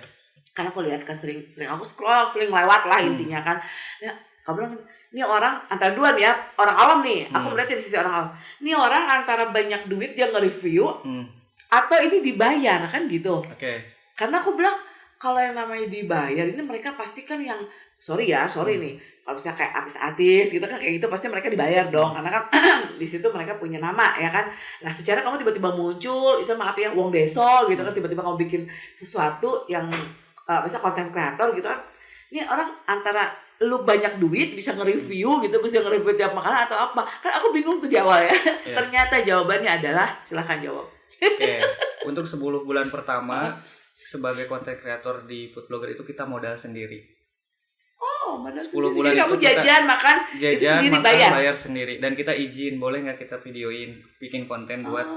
Karena aku lihat kan sering aku scroll, sering lewat lah intinya kan. Ya, kamu bilang ini orang antara dua nih ya, orang awam nih. Aku melihat dari sisi orang awam. Ini orang antara banyak duit dia nge-review atau ini dibayar kan gitu. Oke. Karena aku bilang kalau yang namanya dibayar ini mereka pasti kan yang sorry nih. Kalau misalnya kayak artis-artis gitu kan kayak gitu pasti mereka dibayar dong karena kan di situ mereka punya nama ya kan. Nah, secara kamu tiba-tiba muncul, maaf ya uang deso gitu kan tiba-tiba kamu bikin sesuatu yang misalnya konten kreator gitu kan. Ini orang antara lu banyak duit bisa nge-review gitu, bisa nge-review tiap makanan atau apa. Kan aku bingung tuh di awal ya. Iya. Ternyata jawabannya adalah silakan jawab. Oke. Untuk 10 bulan pertama sebagai konten kreator di food blogger itu kita modal sendiri. Oh, mana 10 bulan Jadi kamu itu kita jajan makan itu Jajan, sendiri makan, bayar. bayar sendiri. Dan kita izin, boleh nggak kita videoin, bikin konten buat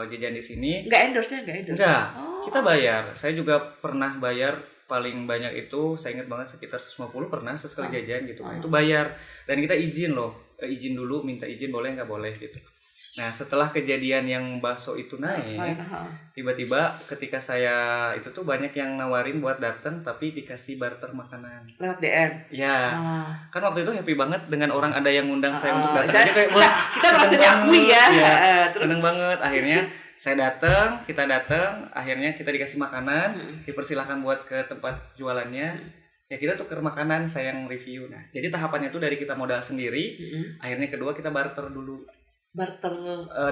jajan di sini? Enggak endorse. Enggak, Oh. kita bayar. Saya juga pernah bayar paling banyak itu, saya ingat banget sekitar 150 pernah sesekali jajan gitu kan. Itu bayar. Dan kita izin loh, izin dulu, minta izin boleh nggak boleh gitu. Nah setelah kejadian yang bakso itu naik, tiba-tiba ketika saya itu tuh banyak yang nawarin buat datang tapi dikasih barter makanan. Lewat DM. Ya, kan waktu itu happy banget dengan orang ada yang ngundang saya untuk datang. Saya- Jadi kayak wah, kita merasa diakui ya. Terus seneng banget. Akhirnya saya datang, kita datang, akhirnya kita dikasih makanan, dipersilahkan buat ke tempat jualannya. Ya kita tuker makanan, saya yang review. Nah, jadi tahapannya tuh dari kita modal sendiri, akhirnya kedua kita barter dulu. barter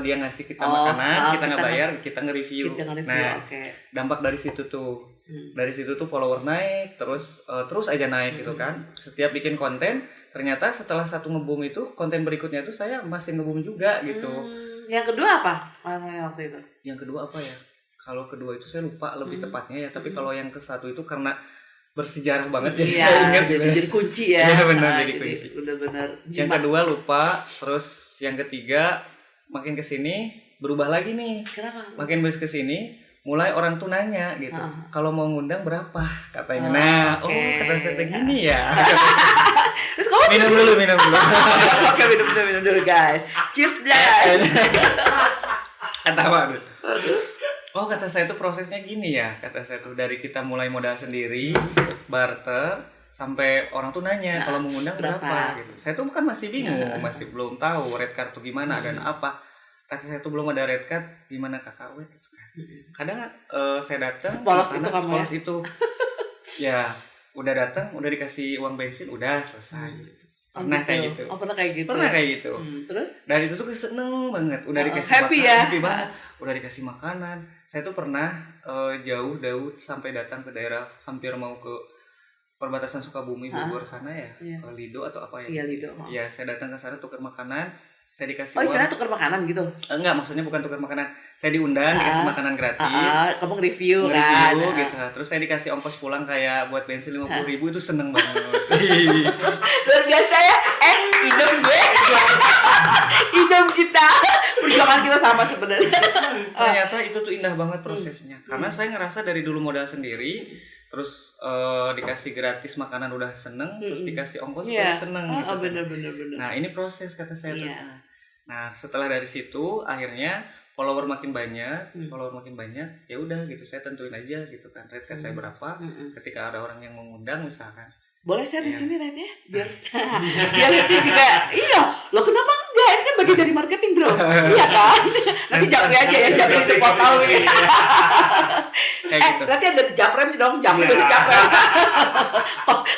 Dia ngasih kita makanan, kita nggak kita bayar, kita nge-review. kita nge-review. Nah, Oke. dampak dari situ tuh. Dari situ tuh follower naik, terus aja naik gitu kan. Setiap bikin konten, ternyata setelah satu nge-boom itu, konten berikutnya tuh saya masih nge-boom juga gitu. Yang kedua apa? Waktu itu. Yang kedua apa ya? Kalau kedua itu saya lupa lebih tepatnya ya, tapi kalau yang ke satu itu karena bersejarah banget jadi Iya, saya ingat gitu. jadi kunci ya. Iya, benar, jadi kunci. Benar-benar. Yang kedua lupa, terus yang ketiga makin kesini berubah lagi nih. Kenapa? Makin ke sini mulai orang tuh nanya gitu. Kalau mau ngundang berapa katanya. Oh, Nah, oke. kata saya tuh gini ya. Terus kamu minum dulu. Oke, minum dulu guys. Cheers guys. Kata apa tuh? Oh, kata saya tuh prosesnya gini ya. Kata saya tuh dari kita mulai modal sendiri, barter, sampai orang tuh nanya kalau mau ngundang berapa gitu. Saya tuh kan masih bingung, masih belum tahu red card tuh gimana dan apa. Kata saya tuh belum ada red card, gimana KKW gitu kan. Kadang saya datang Sepolos itu kamu ya? sepolos itu. Ya, udah datang, udah dikasih uang bensin, udah selesai gitu. Pernah kayak gitu. Oh, pernah kayak gitu. Pernah kayak gitu. Terus? Dari itu tuh seneng banget, udah dikasih happy makanan, ya? happy banget, udah dikasih makanan. Saya tuh pernah jauh sampai datang ke daerah hampir mau ke perbatasan Sukabumi Bogor sana ya, Lido atau apa ya? Iya, Lido. Iya, saya datang ke sana tukar makanan, saya dikasih Oh, uang. istilahnya tukar makanan gitu? Enggak, maksudnya bukan tukar makanan. Saya diundang, dikasih makanan gratis. Kamu nge-review kan? Gitu. Terus saya dikasih ongkos pulang kayak buat bensin 50.000 itu seneng banget. Luar biasa ya. Idem gue. Idem kita. Perjuangan kita sama sebenarnya. Ternyata itu tuh indah banget prosesnya. Karena saya ngerasa dari dulu modal sendiri, terus dikasih gratis makanan udah seneng, terus dikasih ongkos udah seneng gitu. Bener. Nah, ini proses kata saya tuh. Iya. Nah, setelah dari situ akhirnya follower makin banyak, ya udah gitu saya tentuin aja gitu kan rate card saya berapa. Ketika ada orang yang mengundang misalkan. Boleh share di sini rate ya? Biar nanti juga iya. Lo kenapa enggak? Ini kan bagian dari marketing, Bro. Iya kan? Nanti Japri aja ya, Japri itu tahu ini. Kayak gitu. Nanti ada Japrem dong, Japri masih Japrem.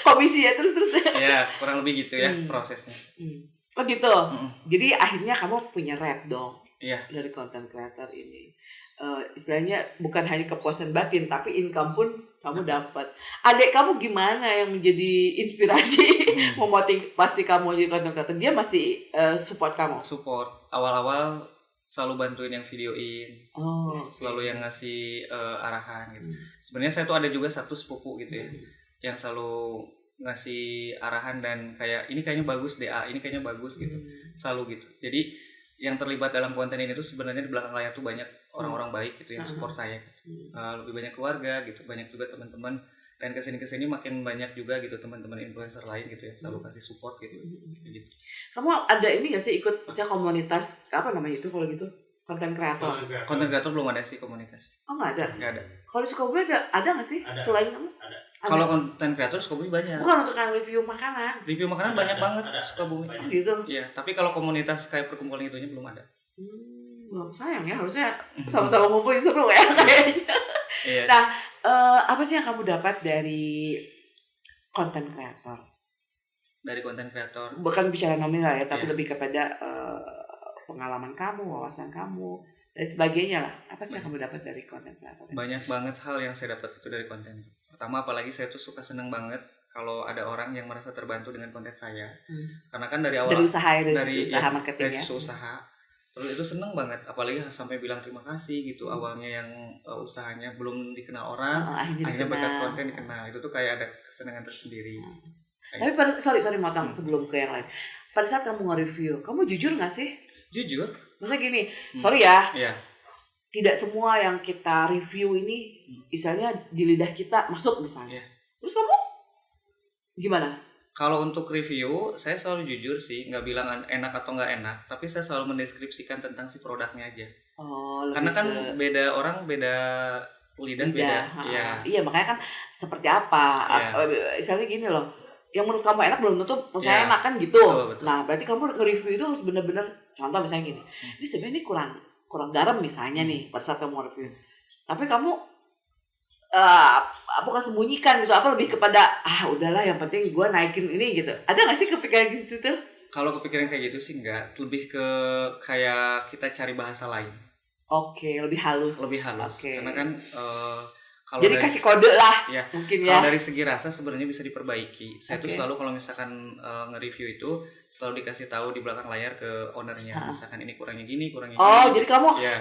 Komisi ya terus. Ya, kurang lebih gitu ya prosesnya. Oh gitu. Jadi akhirnya kamu punya rate dong. Iya. Dari content creator ini. Istilahnya bukan hanya kepuasan batin tapi income pun kamu dapat. Adik kamu gimana yang menjadi inspirasi memotivasi kamu jadi content creator? Dia masih support kamu. Support awal-awal selalu bantuin yang videoin. Oh, selalu yang ngasih arahan gitu. Sebenarnya saya tuh ada juga satu sepupu gitu ya yang selalu ngasih arahan dan kayak ini kayaknya bagus DA, ini kayaknya bagus gitu. Selalu gitu. Jadi yang terlibat dalam konten ini tuh sebenarnya di belakang layar tuh banyak orang-orang baik gitu yang support saya gitu. Lebih banyak keluarga gitu, banyak juga teman-teman dan kesini makin banyak juga gitu teman-teman influencer lain gitu yang selalu kasih support gitu. Gitu. kamu ada ini nggak sih ikut misalnya komunitas apa namanya itu kalau gitu konten kreator? Konten kreator belum ada sih komunitas. Oh nggak ada. Nggak ada. Kalau di Sukabumi ada nggak sih Ada. selain kamu? Ada. Kalau konten kreator Sukabumi banyak. Bukan untuk yang review makanan. Review makanan banyak banget ada. Sukabumi. Oh gitu. Iya, tapi kalau komunitas kayak perkumpulan itunya belum ada. Belum sayang ya harusnya sama-sama ngumpulin seru ya kayaknya. Iya. Nah, apa sih yang kamu dapat dari konten kreator? Dari konten kreator. Bukan bicara nominal ya, tapi Iya. lebih kepada pengalaman kamu, wawasan kamu, dan sebagainya lah. Apa sih yang kamu dapat dari konten kreator? Banyak banget hal yang saya dapat itu dari konten. Pertama, apalagi saya tuh suka seneng banget kalau ada orang yang merasa terbantu dengan konten saya. Karena kan dari awal Dari usaha ya, dari usaha ya, marketing dari ya. usaha. Terus itu seneng banget, apalagi sampai bilang terima kasih gitu. Awalnya yang usahanya belum dikenal orang, akhirnya berkat konten dikenal. Itu tuh kayak ada kesenangan tersendiri. Tapi pada sorry motong sebelum ke yang lain. Pada saat kamu nge-review, kamu jujur nggak sih? Jujur? Maksudnya gini, sorry ya, Iya. tidak semua yang kita review ini, misalnya di lidah kita masuk misalnya. Iya. Terus kamu gimana? Kalau untuk review, saya selalu jujur sih, nggak bilang enak atau nggak enak, tapi saya selalu mendeskripsikan tentang si produknya aja. Oh, Karena lebih kan ke beda orang, beda lidah, beda. lidah. Iya, Iya, makanya kan seperti apa? Iya. Misalnya gini loh. Yang menurut kamu enak belum tentu saya Iya. enak kan gitu. Betul. Nah, berarti kamu nge-review itu harus benar-benar contoh misalnya gini. Ini sebenarnya ini kurang garam misalnya nih pada saat kamu review. Tapi kamu bukan sembunyikan gitu, apa lebih kepada udahlah yang penting gue naikin ini gitu. Ada nggak sih kepikiran gitu tuh? Kalau kepikiran kayak gitu sih nggak, lebih ke kayak kita cari bahasa lain, Oke, lebih halus. lebih halus. Oke. Karena kan kalau Jadi dari, kasih kode lah ya, mungkin kalau ya. dari segi rasa sebenarnya bisa diperbaiki. Saya tuh Oke. selalu kalau misalkan nge-review itu selalu dikasih tahu di belakang layar ke ownernya, misalkan ini kurangnya gini, kurangnya Oh, gini. jadi kamu Iya.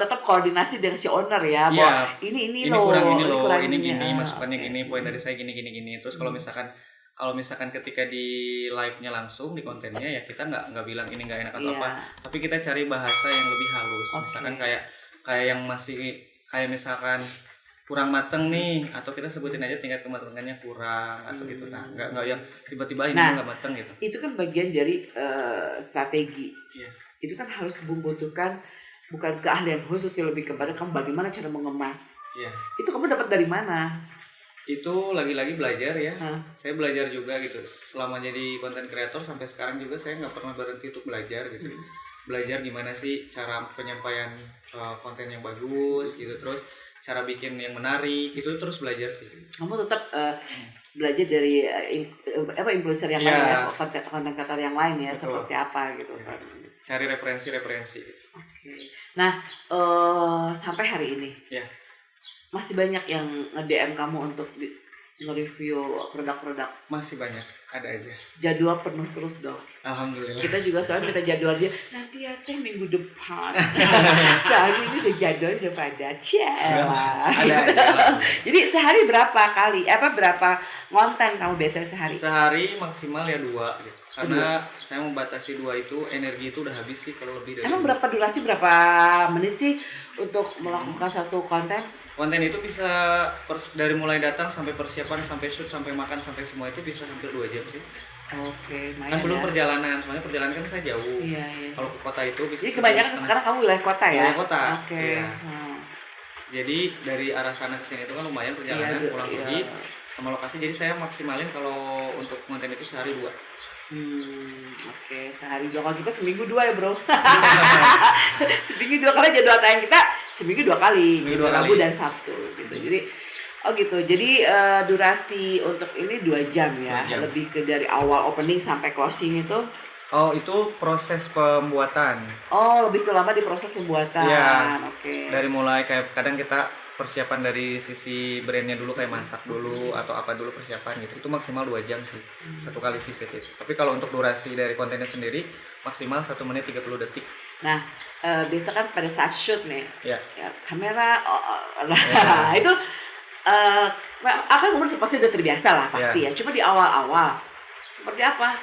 tetap koordinasi dengan si owner ya, Iya. bahwa ini Ini kurang ini loh, kurang ini gini, ya. masukannya Oke. gini, poin dari saya gini. Terus kalau misalkan ketika di live-nya langsung di kontennya ya kita nggak bilang ini nggak enak atau Iya. apa, tapi kita cari bahasa yang lebih halus. Oke. Misalkan kayak yang masih kayak misalkan kurang mateng nih, atau kita sebutin aja tingkat kematangannya kurang atau gitu. Nah, nggak yang tiba-tiba ini Nah, nggak mateng gitu. Itu kan bagian dari strategi. Iya. Itu kan harus membutuhkan bukan keahlian khusus yang lebih kepada kamu bagaimana cara mengemas. Iya. Itu kamu dapat dari mana? Itu lagi-lagi belajar ya. Hah? Saya belajar juga gitu. Selama jadi content creator sampai sekarang juga saya nggak pernah berhenti untuk belajar gitu. Belajar gimana sih cara penyampaian konten yang bagus gitu, terus cara bikin yang menarik itu terus belajar sih. Kamu tetap belajar dari influencer yang Iya. lain ya, konten kreator yang lain ya, Betul. seperti apa gitu kan. Cari referensi gitu. Oke. Nah, sampai hari ini Ya. masih banyak yang nge-DM kamu untuk nge-review produk-produk. Masih banyak, ada aja. Jadwal penuh terus dong. Alhamdulillah. Kita juga soalnya minta jadwal dia nanti ya teh minggu depan. Soalnya ini udah jadwal udah pada Ada aja. Jadi sehari berapa kali? Berapa konten kamu biasanya sehari? Sehari maksimal ya 2 gitu. Karena saya membatasi 2 itu, energi itu udah habis sih kalau lebih dari. Emang berapa durasi, berapa menit sih untuk melakukan satu konten? Konten itu bisa dari mulai datang sampai persiapan, sampai shoot, sampai makan, sampai semua itu bisa hampir 2 jam sih. Oke, Kan belum perjalanan, soalnya perjalanan kan saya jauh. Iya. Kalau ke kota itu bisa. Jadi kebanyakan sekarang kamu wilayah kota ya? Wilayah kota, Oke. iya. Jadi dari arah sana ke sini itu kan lumayan perjalanan, Iya, pulang iya. pergi sama lokasi. Jadi saya maksimalin kalau untuk konten itu sehari 2. Oke, sehari 2. Kalau kita seminggu 2 ya bro. Seminggu 2 karena jadwal tayang kita seminggu 2 kali. Seminggu 2 kali. Rabu dan Sabtu gitu. Jadi gitu. Jadi durasi untuk ini 2 jam ya. 2 jam. Lebih ke dari awal opening sampai closing itu. Oh, itu proses pembuatan. Oh, lebih ke lama di proses pembuatan. Iya. Oke. Dari mulai kayak kadang kita persiapan dari sisi brandnya dulu, kayak masak dulu atau apa dulu persiapan gitu. Itu maksimal 2 jam sih satu kali visit itu. Tapi kalau untuk durasi dari kontennya sendiri maksimal 1 menit 30 detik. Nah, biasa kan pada saat shoot nih, Ya. ya, kamera, nah itu akan kemudian pasti udah terbiasa lah pasti ya. Cuma di awal-awal seperti apa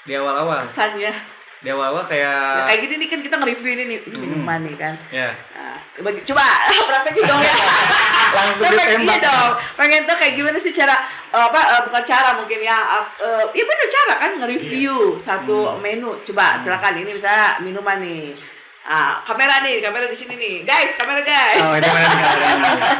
Di awal-awal kesannya? Ya, kayak kayak gini nih kan kita nge-review ini nih minuman nih kan. ya Nah, coba praktekin dong ya. langsung Saya pengen ditembak. iya dong. Pengen tahu kayak gimana sih cara bukan cara mungkin ya. Ya benar cara kan nge-review satu menu. Coba silakan ini misalnya minuman nih. Kamera di sini nih. Guys, kamera guys. Oh, ini mana nih kameranya?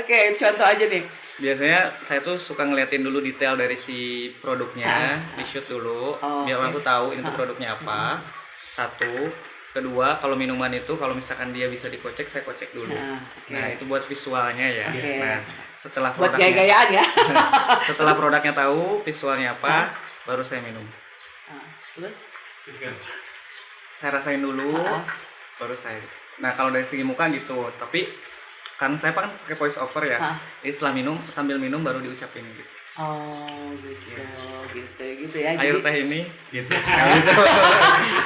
Oke, contoh aja nih. Biasanya saya tuh suka ngeliatin dulu detail dari si produknya, di shoot dulu, Oh, biar oke. aku tahu ini tuh produknya apa. 1, kedua kalau minuman itu kalau misalkan dia bisa dikocek, saya kocek dulu. Nah, oke. Nah, itu buat visualnya ya. Oke. Nah, setelah Buat produknya gaya-gayaan ya. setelah produknya tahu visualnya apa, baru saya minum. Terus? Segar. Saya rasain dulu, baru saya. Nah, kalau dari segi muka gitu, tapi kan saya kan pakai voice over ya. Jadi sambil minum baru diucapin gitu. Oh, gitu ya. Air Jadi teh ini gitu.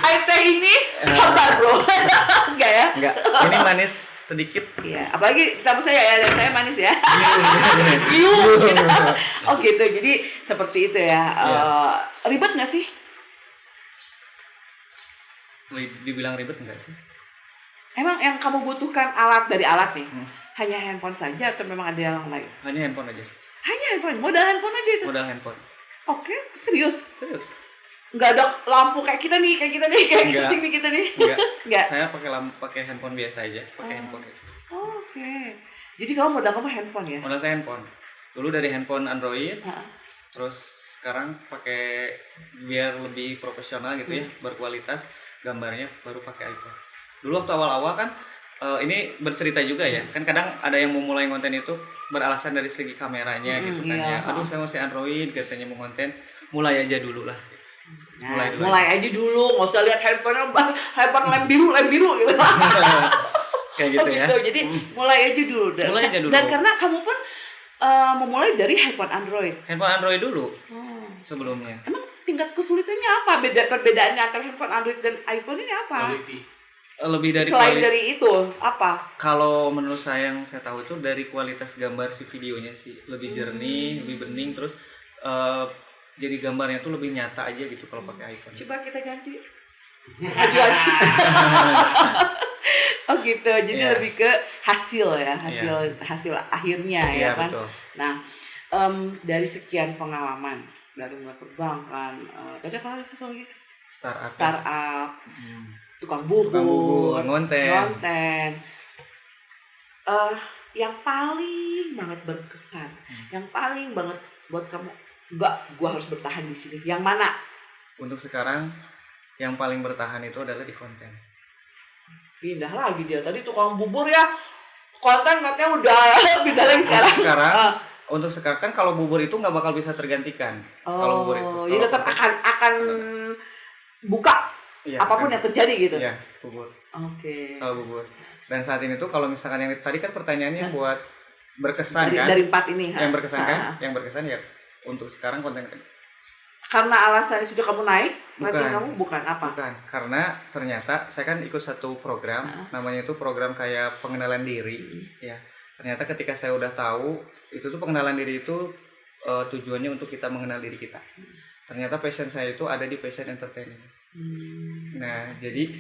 air teh ini hambar bro. Enggak ya? Enggak, ini manis sedikit. Iya, apalagi tamu saya ya, dan saya manis ya. Iu. Oh gitu, jadi seperti itu ya. Ribet nggak sih? Dibilang ribet enggak sih? Emang yang kamu butuhkan dari alat nih, hanya handphone saja atau memang ada yang lain? Hanya handphone aja. Hanya handphone, modal handphone aja itu. Modal handphone. Oke, serius. Serius. Nggak ada lampu kayak kita nih, kayak Nggak. setting nih kita nih. Enggak. Nggak. Saya pakai handphone biasa aja, pakai handphone gitu. Oke. Jadi kamu modal kamu handphone ya? Modal saya handphone. Dulu dari handphone Android, Heeh. terus sekarang pakai biar lebih profesional gitu ya, berkualitas gambarnya baru pakai iPhone. Dulu waktu awal-awal kan ini bercerita juga ya, kan kadang ada yang mau mulai konten itu beralasan dari segi kameranya gitu kan iya. ya. Aduh saya masih Android katanya mau konten, mulai aja dulu lah. Nah, Mulai mulai aja dulu, nggak usah lihat handphone lem biru gitu. Kayak gitu ya. Jadi mulai aja dulu. Mulai aja dulu. Dan karena kamu pun memulai dari handphone Android. Handphone Android dulu sebelumnya. Emang tingkat kesulitannya apa? Perbedaannya antara handphone Android dan iPhone ini apa? Quality. Lebih dari Selain dari itu, apa? kalau menurut saya yang saya tahu itu dari kualitas gambar si videonya sih lebih jernih, lebih bening, terus jadi gambarnya tuh lebih nyata aja gitu kalau pakai iPhone. Coba kita ganti. Ajuan. Oh gitu, jadi Iya. lebih ke hasil ya, hasil akhirnya ya Iya, kan. betul. Nah, dari sekian pengalaman dari mulai perbankan, tadi apa lagi satu lagi? Startup, tukang bubur, ngonten. Yang paling banget berkesan, yang paling banget buat kamu, enggak, gua harus bertahan di sini. Yang mana? Untuk sekarang yang paling bertahan itu adalah di konten. Pindah lagi dia. Tadi tukang bubur ya, konten katanya udah pindah lagi sekarang. Untuk sekarang kan kalau bubur itu nggak bakal bisa tergantikan. Kalau bubur itu. Jadi tetap akan buka Iya, apapun kan. yang terjadi gitu. Iya, bubur. Oke. Kalau bubur. Dan saat ini tuh kalau misalkan yang tadi kan pertanyaannya buat berkesan kan? Dari 4 ini. Yang berkesan kan? Yang berkesan ya untuk sekarang konten. Karena alasannya sudah kamu naik, berarti Bukan. kamu bukan apa? Bukan, karena ternyata saya kan ikut satu program, namanya itu program kayak pengenalan diri, ya. Ternyata ketika saya udah tahu, itu tuh pengenalan diri itu tujuannya untuk kita mengenal diri kita. Ternyata passion saya itu ada di passion entertainment. Nah, jadi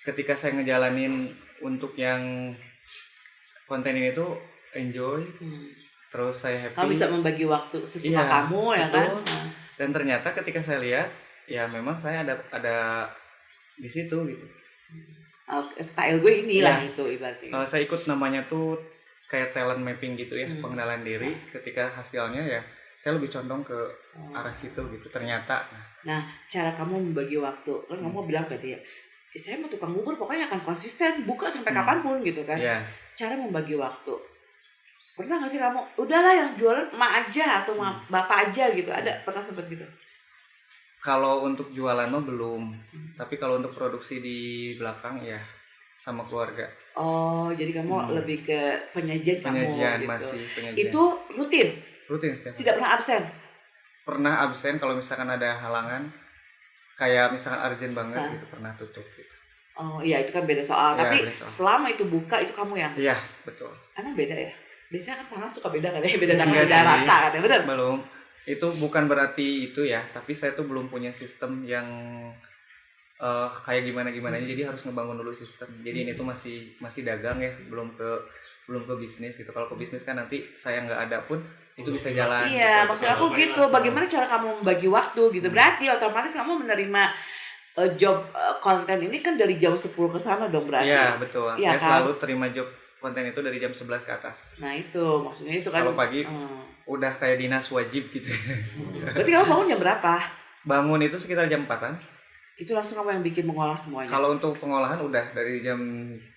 ketika saya ngejalanin untuk yang konten ini tuh enjoy, terus saya happy. Kamu bisa membagi waktu sesuka Iya, kamu ya kan? betul. Dan ternyata ketika saya lihat, ya memang saya ada di situ gitu. Style gue inilah Ya. itu ibaratnya. Saya ikut namanya tuh kayak talent mapping gitu ya, pengenalan diri. Ketika hasilnya ya saya lebih condong ke arah situ gitu. Ternyata. Nah, cara kamu membagi waktu, kan kamu bilang tadi ya, saya mau tukang bubur pokoknya akan konsisten buka sampai kapanpun gitu kan. Ya, Cara membagi waktu. Pernah nggak sih kamu, udahlah yang jualan emak aja atau bapak aja gitu, ada pernah sempet gitu? kalau untuk jualan mah belum. Tapi kalau untuk produksi di belakang ya sama keluarga. Oh, jadi kamu lebih ke penyajian kamu Penyajian gitu. masih penyajian. Itu rutin, Rutin setiap hari. tidak pernah absen. Pernah absen kalau misalkan ada halangan, kayak misalkan urgent banget gitu, pernah tutup gitu. Oh iya, itu kan beda soal. Iya, Tapi beda soal. selama itu buka itu kamu yang, Iya, betul. emang beda ya? Biasanya kan tangan suka beda kan ya, beda tangan, Enggak beda sih. rasa kan ya, bener? Belum. Itu bukan berarti itu ya, tapi saya tuh belum punya sistem yang kayak gimana-gimananya, jadi harus ngebangun dulu sistem. Jadi ini tuh masih dagang ya, belum ke bisnis gitu. Kalau ke bisnis kan nanti saya nggak ada pun itu bisa jalan. Iya, gitu. maksud aku gitu. Bagaimana cara kamu membagi waktu gitu? Berarti otomatis kamu menerima job konten ini kan dari jam 10 ke sana dong berarti. Iya, betul. Iya, Saya kan? selalu terima job konten itu dari jam 11 ke atas. Nah itu, maksudnya itu kan. Kalau pagi udah kayak dinas wajib gitu. Berarti kamu bangun jam berapa? Bangun itu sekitar jam 4-an. Itu langsung kamu yang bikin mengolah semuanya? Kalau untuk pengolahan udah dari jam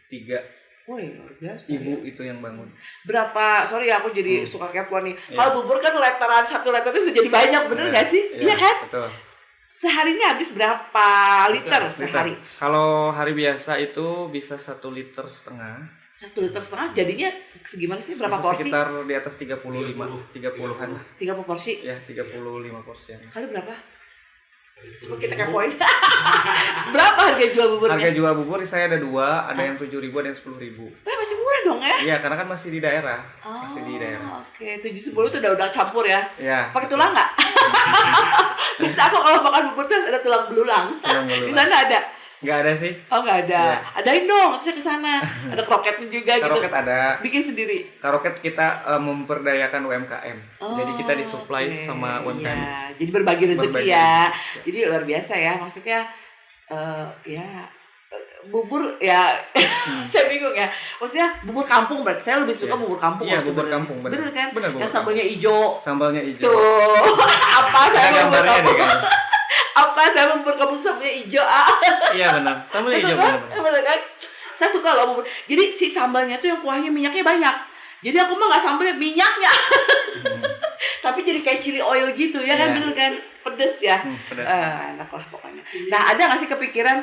3. Woi, luar biasa. Ibu itu yang bangun. Berapa, sorry ya aku jadi suka kepo nih. Iya. Kalau bubur kan letteran, satu letter itu bisa jadi banyak, bener nggak sih? Iya kan? Betul. Seharinya habis berapa liter sehari? Kalau hari biasa itu bisa 1,5 liter. 1,5 liter jadinya segimana sih? Berapa Bisa porsi? sekitar di atas 30-an lah. 30 porsi? Ya, 35 porsi. Kali berapa? Coba kita kepoin. Berapa harga jual buburnya? Harga jual bubur saya ada 2, ada yang 7.000, ada yang 10.000. Masih murah dong ya? Iya, karena kan masih di daerah. Masih di daerah. Oke, 7,10 itu udah udang campur ya? Iya. Pakai tulang nggak? Bisa aku kalau makan bubur tuh harus ada tulang belulang. Tulang belulang. Di sana ada. Nggak ada sih. Oh nggak ada. Iya. Adain dong, saya ke sana. Ada kroketnya juga gitu. Karoket ada. Bikin sendiri. Karoket kita memperdayakan UMKM. Jadi kita disuplai Oke. sama UMKM. Iya, jadi berbagi rezeki Berbagi ya. rezeki. Jadi luar biasa ya. Maksudnya bubur ya saya bingung ya. Maksudnya bubur kampung berarti saya lebih suka Iya. bubur kampung. Iya, kalau bubur sebenarnya. kampung, bener. Bener kan? Bener, bubur Yang sambalnya hijau. Sambalnya hijau. Tuh. Apa saya Ada bubur gambarnya deh kampung? kan. Apa saya bubur kampung sambalnya hijau? Iya benar. Sambalnya hijau Bener kan? benar. Bener kan? Saya suka loh bubur. Jadi si sambalnya tuh yang kuahnya minyaknya banyak. Jadi aku mah nggak sambalnya minyaknya. Tapi jadi kayak chili oil gitu ya kan, Iya. bener kan? Pedes ya. Pedes. Enak lah pokoknya. Nah, ada nggak sih kepikiran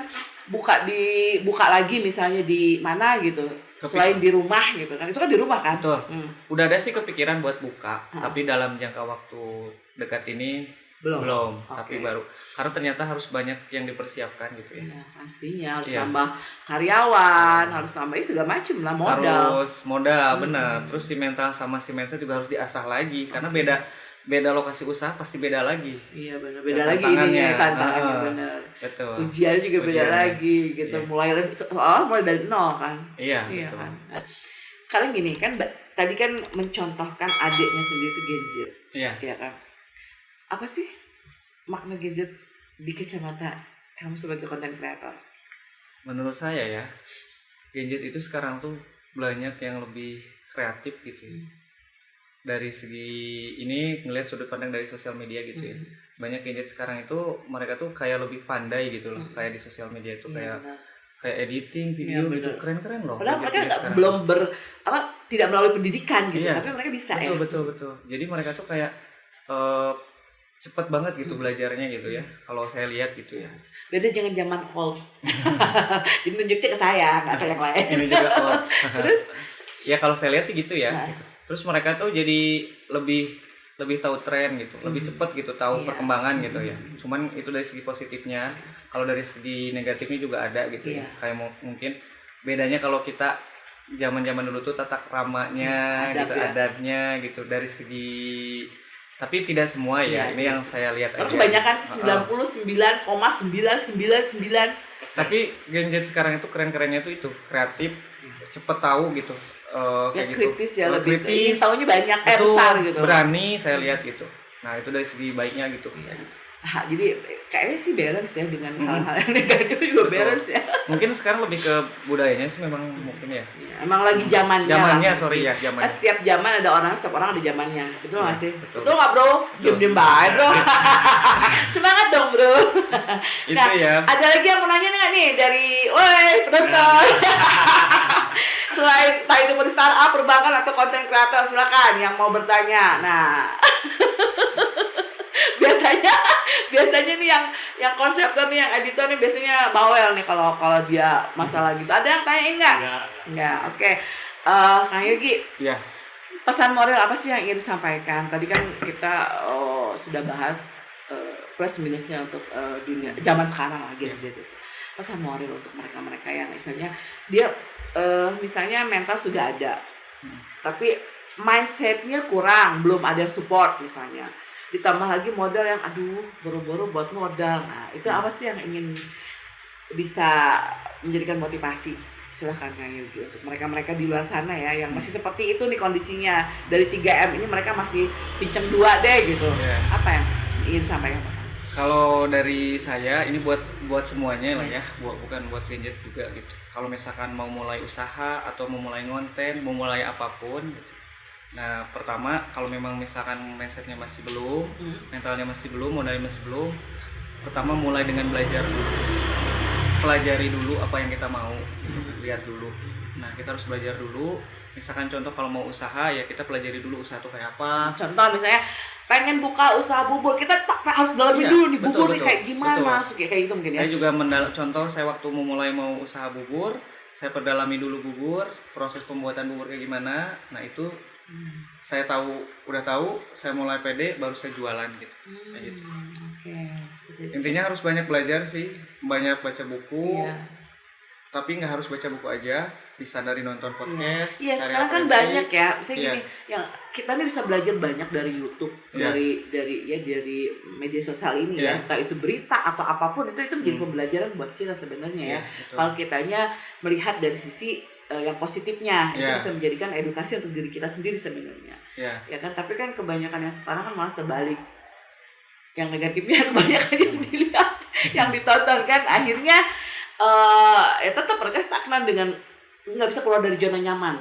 buka lagi misalnya di mana gitu? Selain di rumah gitu kan. Itu kan di rumah kan? Betul. Hmm. Udah ada sih kepikiran buat buka, tapi dalam jangka waktu dekat ini belum. Tapi Oke. baru. Karena ternyata harus banyak yang dipersiapkan gitu ya. Ya, pastinya harus Iya. nambah karyawan, harus nambah segala macem lah modal. Terus modal benar. Terus si mental sama si mindset juga harus diasah lagi karena beda lokasi usaha pasti beda lagi. Iya benar, beda Dan lagi tantangannya. ininya tantangannya benar. Betul. Ujiannya juga beda Ujiannya. lagi gitu. Iya. Mulai dari nol kan. Iya, Iya betul. kan. Nah, sekarang gini kan tadi kan mencontohkan adiknya sendiri itu Gen Z, Iya. ya kan. Apa sih makna Gen Z di kacamata kamu sebagai content creator? Menurut saya ya, Gen Z itu sekarang tuh banyak yang lebih kreatif gitu ya. Dari segi ini ngelihat sudut pandang dari sosial media gitu ya. Banyak Gen Z sekarang itu mereka tuh kayak lebih pandai gitu loh, kayak di sosial media itu Iya, kayak benar. kayak editing video Iya, gitu, benar. keren-keren loh. Padahal Gen Z mereka Gen Z nggak sekarang. belum tidak melalui pendidikan gitu, Iya. tapi mereka bisa betul, ya. betul. Jadi mereka tuh kayak cepet banget gitu belajarnya gitu ya. Kalau saya lihat gitu ya. Beda jangan zaman old. Jadi tunjuknya ke saya, nggak ke yang lain. Ini juga Terus ya kalau saya lihat sih gitu ya. Nah. Terus mereka tuh jadi lebih tahu tren gitu, lebih cepet gitu tahu Iya. perkembangan gitu ya. Cuman itu dari segi positifnya. Kalau dari segi negatifnya juga ada gitu Iya. ya. Kayak mungkin bedanya kalau kita zaman dulu tuh tata kramanya Adab gitu, ya. adabnya gitu dari segi, tapi tidak semua Iya, ya. Ini iya yang sih. saya lihat Tapi aja. kebanyakan sih Heeh. 99,999. Tapi Gen Z sekarang itu keren-kerennya tuh itu kreatif, cepet tahu gitu. Ya Kayak gitu. kritis ya lebih. Ingin Kritis, tahunya banyak, itu besar gitu. berani saya lihat gitu. Nah itu dari segi baiknya gitu. Nah, jadi kayaknya sih balance ya dengan hal-hal yang negatif itu juga Betul. balance ya. Mungkin sekarang lebih ke budayanya sih memang mungkin ya. Emang lagi zamannya. Zamannya lah. sorry ya Kan zamannya. setiap zaman setiap orang ada zamannya. Betul nggak Iya, sih? betul. Betul nggak bro? Diem-diem baik bro. Semangat dong bro. Itu Nah, ya. ada lagi yang mau nanya nggak nih dari, woi penonton. Selain entah itu di startup, perbankan atau konten kreator, silakan yang mau bertanya. Nah, biasanya nih yang konseptor nih, yang editor nih biasanya bawel nih kalau dia masalah gitu. Ada yang tanyain nggak? Nggak. Oke. Kang Yogi, Iya. pesan moral apa sih yang ingin disampaikan? Tadi kan kita sudah bahas plus minusnya untuk dunia zaman sekarang lagi Gen Z itu. Pesan moral untuk mereka yang misalnya dia misalnya mental sudah ada, tapi mindsetnya kurang, belum ada support misalnya. Ditambah lagi modal yang boro-boro buat modal. Nah, itu apa sih yang ingin bisa menjadikan motivasi? Silahkan Kang Yogi untuk mereka di luar sana ya yang masih seperti itu nih kondisinya, dari 3M ini mereka masih pincang 2 deh gitu. Iya. Apa yang ingin sampaikan? Kalau dari saya ini buat semuanya lah ya, bukan buat Gen Z juga gitu. Kalau misalkan mau mulai usaha atau mau mulai konten, mau mulai apapun. Nah, pertama kalau memang misalkan mindsetnya masih belum, mentalnya masih belum, modalnya masih belum, pertama mulai dengan belajar dulu. Pelajari dulu apa yang kita mau, lihat dulu. Nah, kita harus belajar dulu. Misalkan contoh kalau mau usaha ya kita pelajari dulu usaha itu kayak apa. Contoh misalnya pengen buka usaha bubur, kita harus dalami Iya, dulu nih betul, bubur nih betul, kayak gimana betul. masuk ya kayak gitu mungkin ya. Saya juga contoh saya waktu mau usaha bubur, saya perdalami dulu bubur, proses pembuatan bubur kayak gimana. Nah, itu saya udah tahu, saya mulai pede baru saya jualan gitu. Kayak gitu. Oke. Intinya harus banyak belajar sih, banyak baca buku. Iya. Tapi nggak harus baca buku aja, bisa dari nonton podcast. Iya, cari sekarang kan referensi. banyak ya. Misalnya Iya. gini, yang kita nih bisa belajar banyak dari YouTube, Iya. dari media sosial ini ya. Iya. Entah itu berita atau apapun itu menjadi pembelajaran buat kita sebenarnya ya. Iya, betul. Kalau kitanya melihat dari sisi yang positifnya, itu Iya. bisa menjadikan edukasi untuk diri kita sendiri sebenarnya. Ya, Ya kan, tapi kan kebanyakan yang sekarang kan malah terbalik. Yang negatifnya kebanyakan yang dilihat, yang ditonton kan akhirnya ya tetap mereka stagnan dengan nggak bisa keluar dari zona nyaman.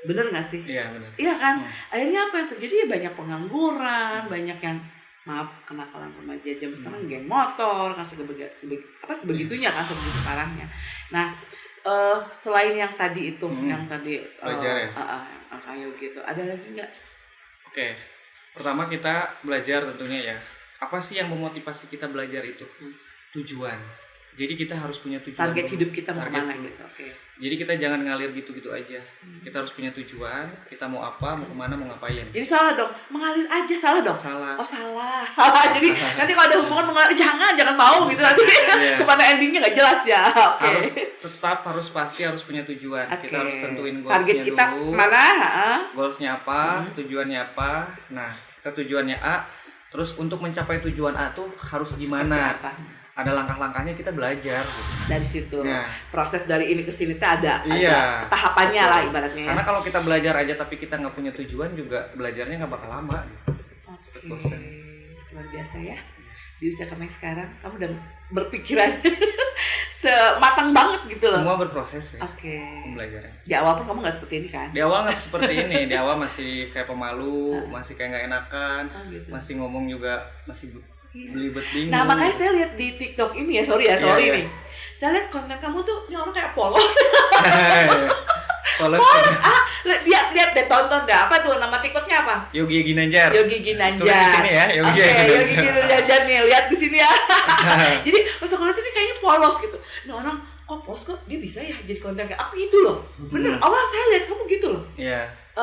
Bener nggak sih? iya benar. Iya kan? Akhirnya apa yang terjadi? Ya banyak pengangguran, banyak yang maaf kenakalan remaja jam sekarang geng motor kan sebegitunya kan sebegitu parahnya. Nah, selain yang tadi itu, yang tadi Belajar ya? kayak gitu, ada lagi nggak? Oke, pertama kita belajar tentunya ya. Apa sih yang memotivasi kita belajar itu? Tujuan. Jadi kita harus punya tujuan. Target hidup kita mau Target kemana dulu. gitu? Oke. Jadi kita jangan ngalir gitu-gitu aja. Kita harus punya tujuan. Kita mau apa, mau kemana, mau ngapain. Jadi salah dong, mengalir aja salah dong. Salah. Oh salah. Jadi nanti kalau ada hubungan mengalir jangan mau gitu nanti Iya. kemana endingnya nggak jelas ya. Oke. Harus pasti harus punya tujuan. Oke. Kita harus tentuin goalsnya Target kita dulu. kemana? Goalsnya apa, tujuannya apa. Nah, kita tujuannya A. Terus untuk mencapai tujuan A tuh harus gimana? Seperti apa? Ada langkah-langkahnya, kita belajar gitu. Dari situ Nah. proses dari ini ke sini tuh ada Iya. tahapannya Betul. lah ibaratnya. Karena kalau kita belajar aja tapi kita nggak punya tujuan juga belajarnya nggak bakal lama. Cepet Oke. bosan. Luar biasa ya. Di usia kamu yang sekarang kamu udah berpikiran sematang banget gitu loh. Semua berproses ya. Oke. Pembelajaran. Di awal pun kamu nggak seperti ini kan? Di awal nggak seperti ini. Di awal masih kayak pemalu, masih kayak nggak enakan, Oh, gitu. masih ngomong juga masih belibet bingung. Nah makanya saya lihat di TikTok ini ya, sorry Iya, iya. nih. Saya lihat konten kamu tuh ini orang kayak polos. Polos. Lihat deh, tonton deh. Apa tuh nama TikToknya apa? Yogi Ginanjar. Yogi Ginanjar. Tulis di sini ya, Yogi Oke, Ginanjar. Yogi Ginanjar nih, lihat di sini ya. Jadi pas aku lihat ini kayaknya polos gitu. Nah orang kok polos kok dia bisa ya jadi konten kayak aku gitu loh. Bener. Awal saya lihat kamu gitu loh. Iya.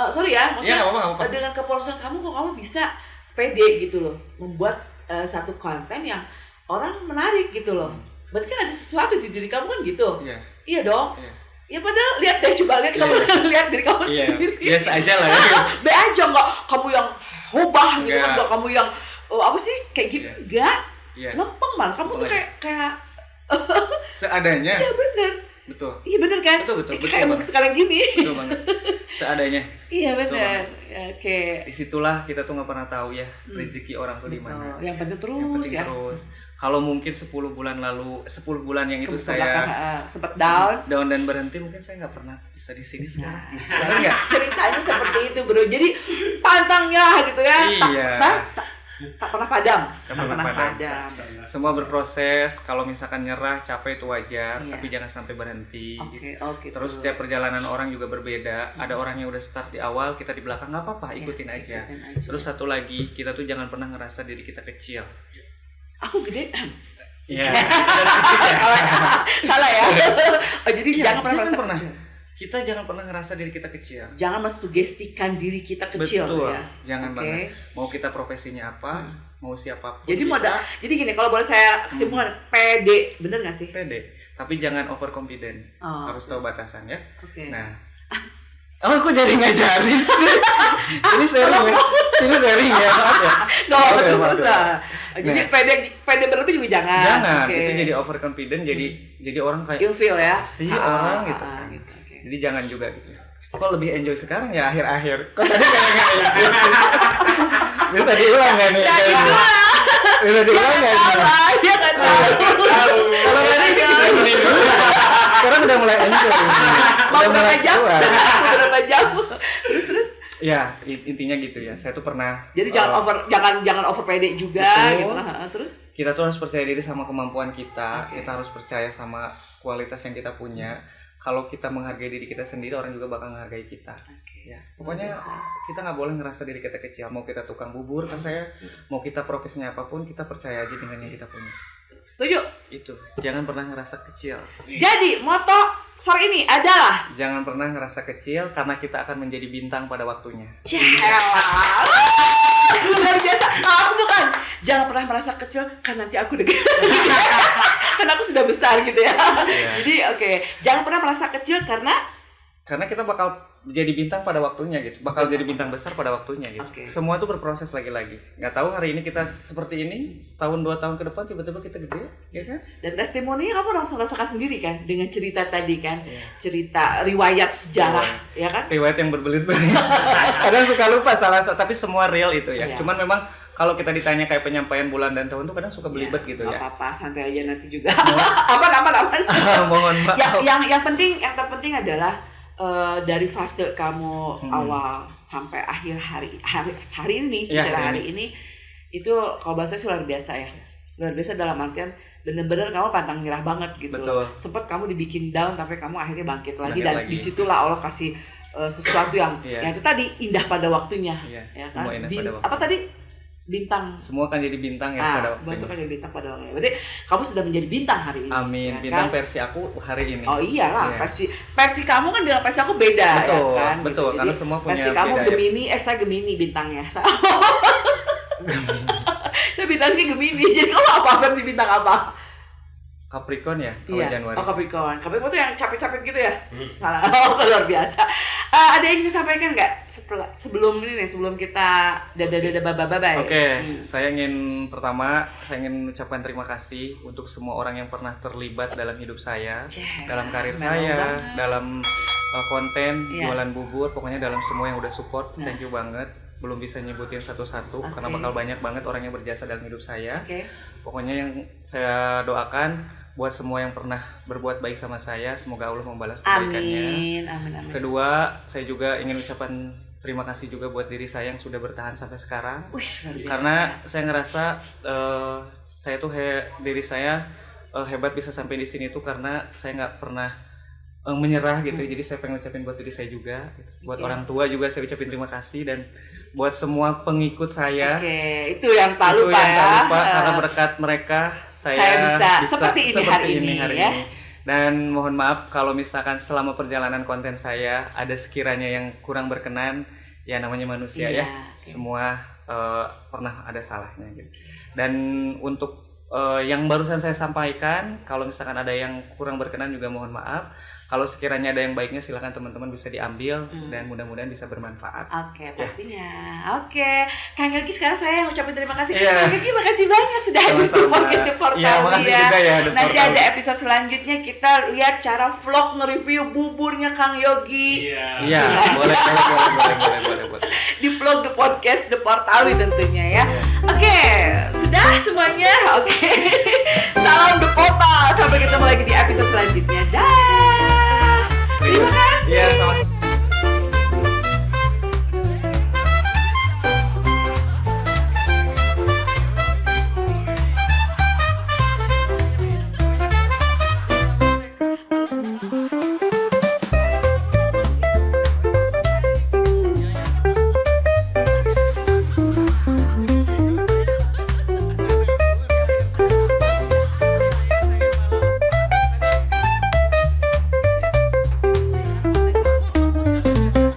Sorry ya, maksudnya Iya, nggak apa-apa. dengan kepolosan kamu kok kamu bisa pede gitu loh, membuat satu konten yang orang menarik gitu loh. Berarti kan ada sesuatu di diri kamu kan gitu. Iya. Iya dong. Iya. Ya padahal lihat deh, coba lihat kamu lihat diri kamu Iya. sendiri. Biasa aja lah ya. Be aja nggak kamu yang hobah gitu kan, Nggak. nggak kamu yang apa sih kayak gitu, Iya. enggak. Iya. Lempeng man, kamu tuh Lempeng kayak Seadanya. iya bener. Betul. Iya bener kan? Betul, Kayak betul. buku sekarang gini. Betul banget. Seadanya. Iya Betul bener. Oke. Disitulah kita tuh nggak pernah tahu ya rezeki orang tuh di mana. Yang penting terus Yang penting ya. terus. Kalau mungkin 10 bulan yang itu Kebelakang, saya sempat down. down dan berhenti, mungkin saya nggak pernah bisa di sini sekarang. Benar nggak? Ceritanya seperti itu bro. Jadi pantangnya gitu ya. Iya. Tak pernah padam. Tak pernah padam. Semua berproses. Kalau misalkan nyerah, capek itu wajar, Iya. tapi jangan sampai berhenti. Oke, oke. Terus setiap perjalanan orang juga berbeda. Ada orang yang udah start di awal, kita di belakang, nggak apa-apa, ikutin aja. ikutin aja. Terus satu lagi, kita tuh jangan pernah ngerasa diri kita kecil. Aku gede. Iya. Salah ya. Oh, jadi Iya, jangan pernah merasa pernah. kecil. Kita jangan pernah ngerasa diri kita kecil. Jangan mensugestikan diri kita kecil. Betul. Ya. Jangan Oke. banget. Mau kita profesinya apa, mau siapapun. Jadi kita modal. Jadi gini, kalau boleh saya kesimpulan, pede, bener nggak sih? pede. Tapi jangan overconfident. Oh, Harus tahu batasan ya. Oke. Nah. Oh, aku jadi ngajarin sih. Ini sharing ya. Ini sharing ya. Maaf ya. Gak apa-apa, Oke, terus maaf terus ya. lah. Jadi pede berlebih juga jangan. Jangan. Oke. Itu jadi overconfident. Jadi orang kayak ilfeel ya. sih orang gitu. Gitu. Oke. Jadi jangan juga gitu. Kok lebih enjoy sekarang ya akhir-akhir? Kok tadi kayak nggak enjoy? Bisa diulang nggak nih? Bisa diulang nggak? Dia nggak tahu. Kalau tadi kita gini dulu. Sekarang udah mulai enjoy. Mau Udah berapa mulai jam? keluar. Berapa jam? Terus. Ya, intinya gitu ya. Saya tuh pernah. Jadi jangan over pede juga Betul. gitu. Terus Kita tuh harus percaya diri sama kemampuan kita. Kita harus percaya sama kualitas yang kita punya. Kalau kita menghargai diri kita sendiri, orang juga bakal menghargai kita. Ya, pokoknya kita nggak boleh ngerasa diri kita kecil. Mau kita tukang bubur kan saya, mau kita profesinya apapun, kita percaya aja dengan yang kita punya. setuju. Itu, jangan pernah ngerasa kecil. Jadi moto sore ini adalah Jangan pernah ngerasa kecil karena kita akan menjadi bintang pada waktunya. Jawa. luar biasa. Aku bukan. Jangan pernah merasa kecil karena nanti aku udah karena aku sudah besar gitu ya. Jadi oke, jangan pernah merasa kecil karena kita bakal jadi bintang pada waktunya gitu, bakal jadi bintang besar pada waktunya gitu. Semua tuh berproses lagi-lagi. Nggak tahu hari ini kita seperti ini, setahun 2 tahun ke depan tiba-tiba kita gede, ya kan? Dan testimoninya kamu langsung rasakan sendiri kan dengan cerita tadi kan, cerita riwayat sejarah, ya kan? Riwayat yang berbelit-belit. Kadang suka lupa tapi semua real itu ya. Cuman memang kalau kita ditanya kayak penyampaian bulan dan tahun tuh kadang suka belibet gitu ya. Apa-apa, santai aja nanti juga. aman. Mohon maaf. Yang terpenting adalah dari fase kamu awal sampai akhir hari ini, hari ini itu kalau bahasa luar biasa ya. Luar biasa dalam artian bener-bener kamu pantang nyerah banget gitu. Betul. Sempet kamu dibikin down tapi kamu akhirnya bangkit lagi dan disitulah Allah kasih sesuatu yang itu tadi indah pada waktunya. Ya kan? Semua indah pada waktunya. Apa tadi? Bintang. Semua kan jadi bintang ya pada waktunya. Semua itu kan jadi bintang pada waktunya. Berarti kamu sudah menjadi bintang hari ini. Amin. Ya bintang kan? versi aku hari ini. Oh iyalah, versi kamu kan dengan versi aku beda. Betul, ya kan? betul. Gitu. Karena semua punya versi kamu beda, Gemini, saya Gemini bintangnya. Saya bintangnya Gemini. Jadi kamu apa versi bintang apa? Capricorn ya, kalau Januari. Oh Capricorn. Capricorn tuh yang capek-capek gitu ya? Salah. Oh luar biasa. Ada yang ingin disampaikan nggak sebelum kita dada bye-bye? Oke, saya ingin ucapkan terima kasih untuk semua orang yang pernah terlibat dalam hidup saya, dalam karir saya, dalam konten, jualan bubur, pokoknya dalam semua yang udah support. Thank you banget. Belum bisa nyebutin satu-satu karena bakal banyak banget orang yang berjasa dalam hidup saya. Pokoknya yang saya doakan buat semua yang pernah berbuat baik sama saya, semoga Allah membalas kebaikannya. Amin. Kedua, saya juga ingin ucapkan terima kasih juga buat diri saya yang sudah bertahan sampai sekarang. Karena saya ngerasa diri saya hebat bisa sampai di sini tuh karena saya nggak pernah menyerah gitu. Jadi saya pengen ucapin buat diri saya juga, buat orang tua juga saya ucapin terima kasih, dan buat semua pengikut saya. Itu yang tak lupa ya. Karena berkat mereka saya bisa seperti ini hari ini. Dan mohon maaf kalau misalkan selama perjalanan konten saya ada sekiranya yang kurang berkenan, ya namanya manusia ya. Semua pernah ada salahnya gitu. Dan untuk yang barusan saya sampaikan, kalau misalkan ada yang kurang berkenan juga mohon maaf. Kalau sekiranya ada yang baiknya silakan teman-teman bisa diambil dan mudah-mudahan bisa bermanfaat. Pastinya. Kang Yogi, sekarang saya yang ucapin terima kasih. Kang Yogi makasih banyak sudah hadir di podcast The Portal ya. Nanti ada episode selanjutnya kita lihat cara vlog nge-review buburnya Kang Yogi. Iya, boleh. Di vlog The Podcast The Portal tentunya ya. Sudah semuanya.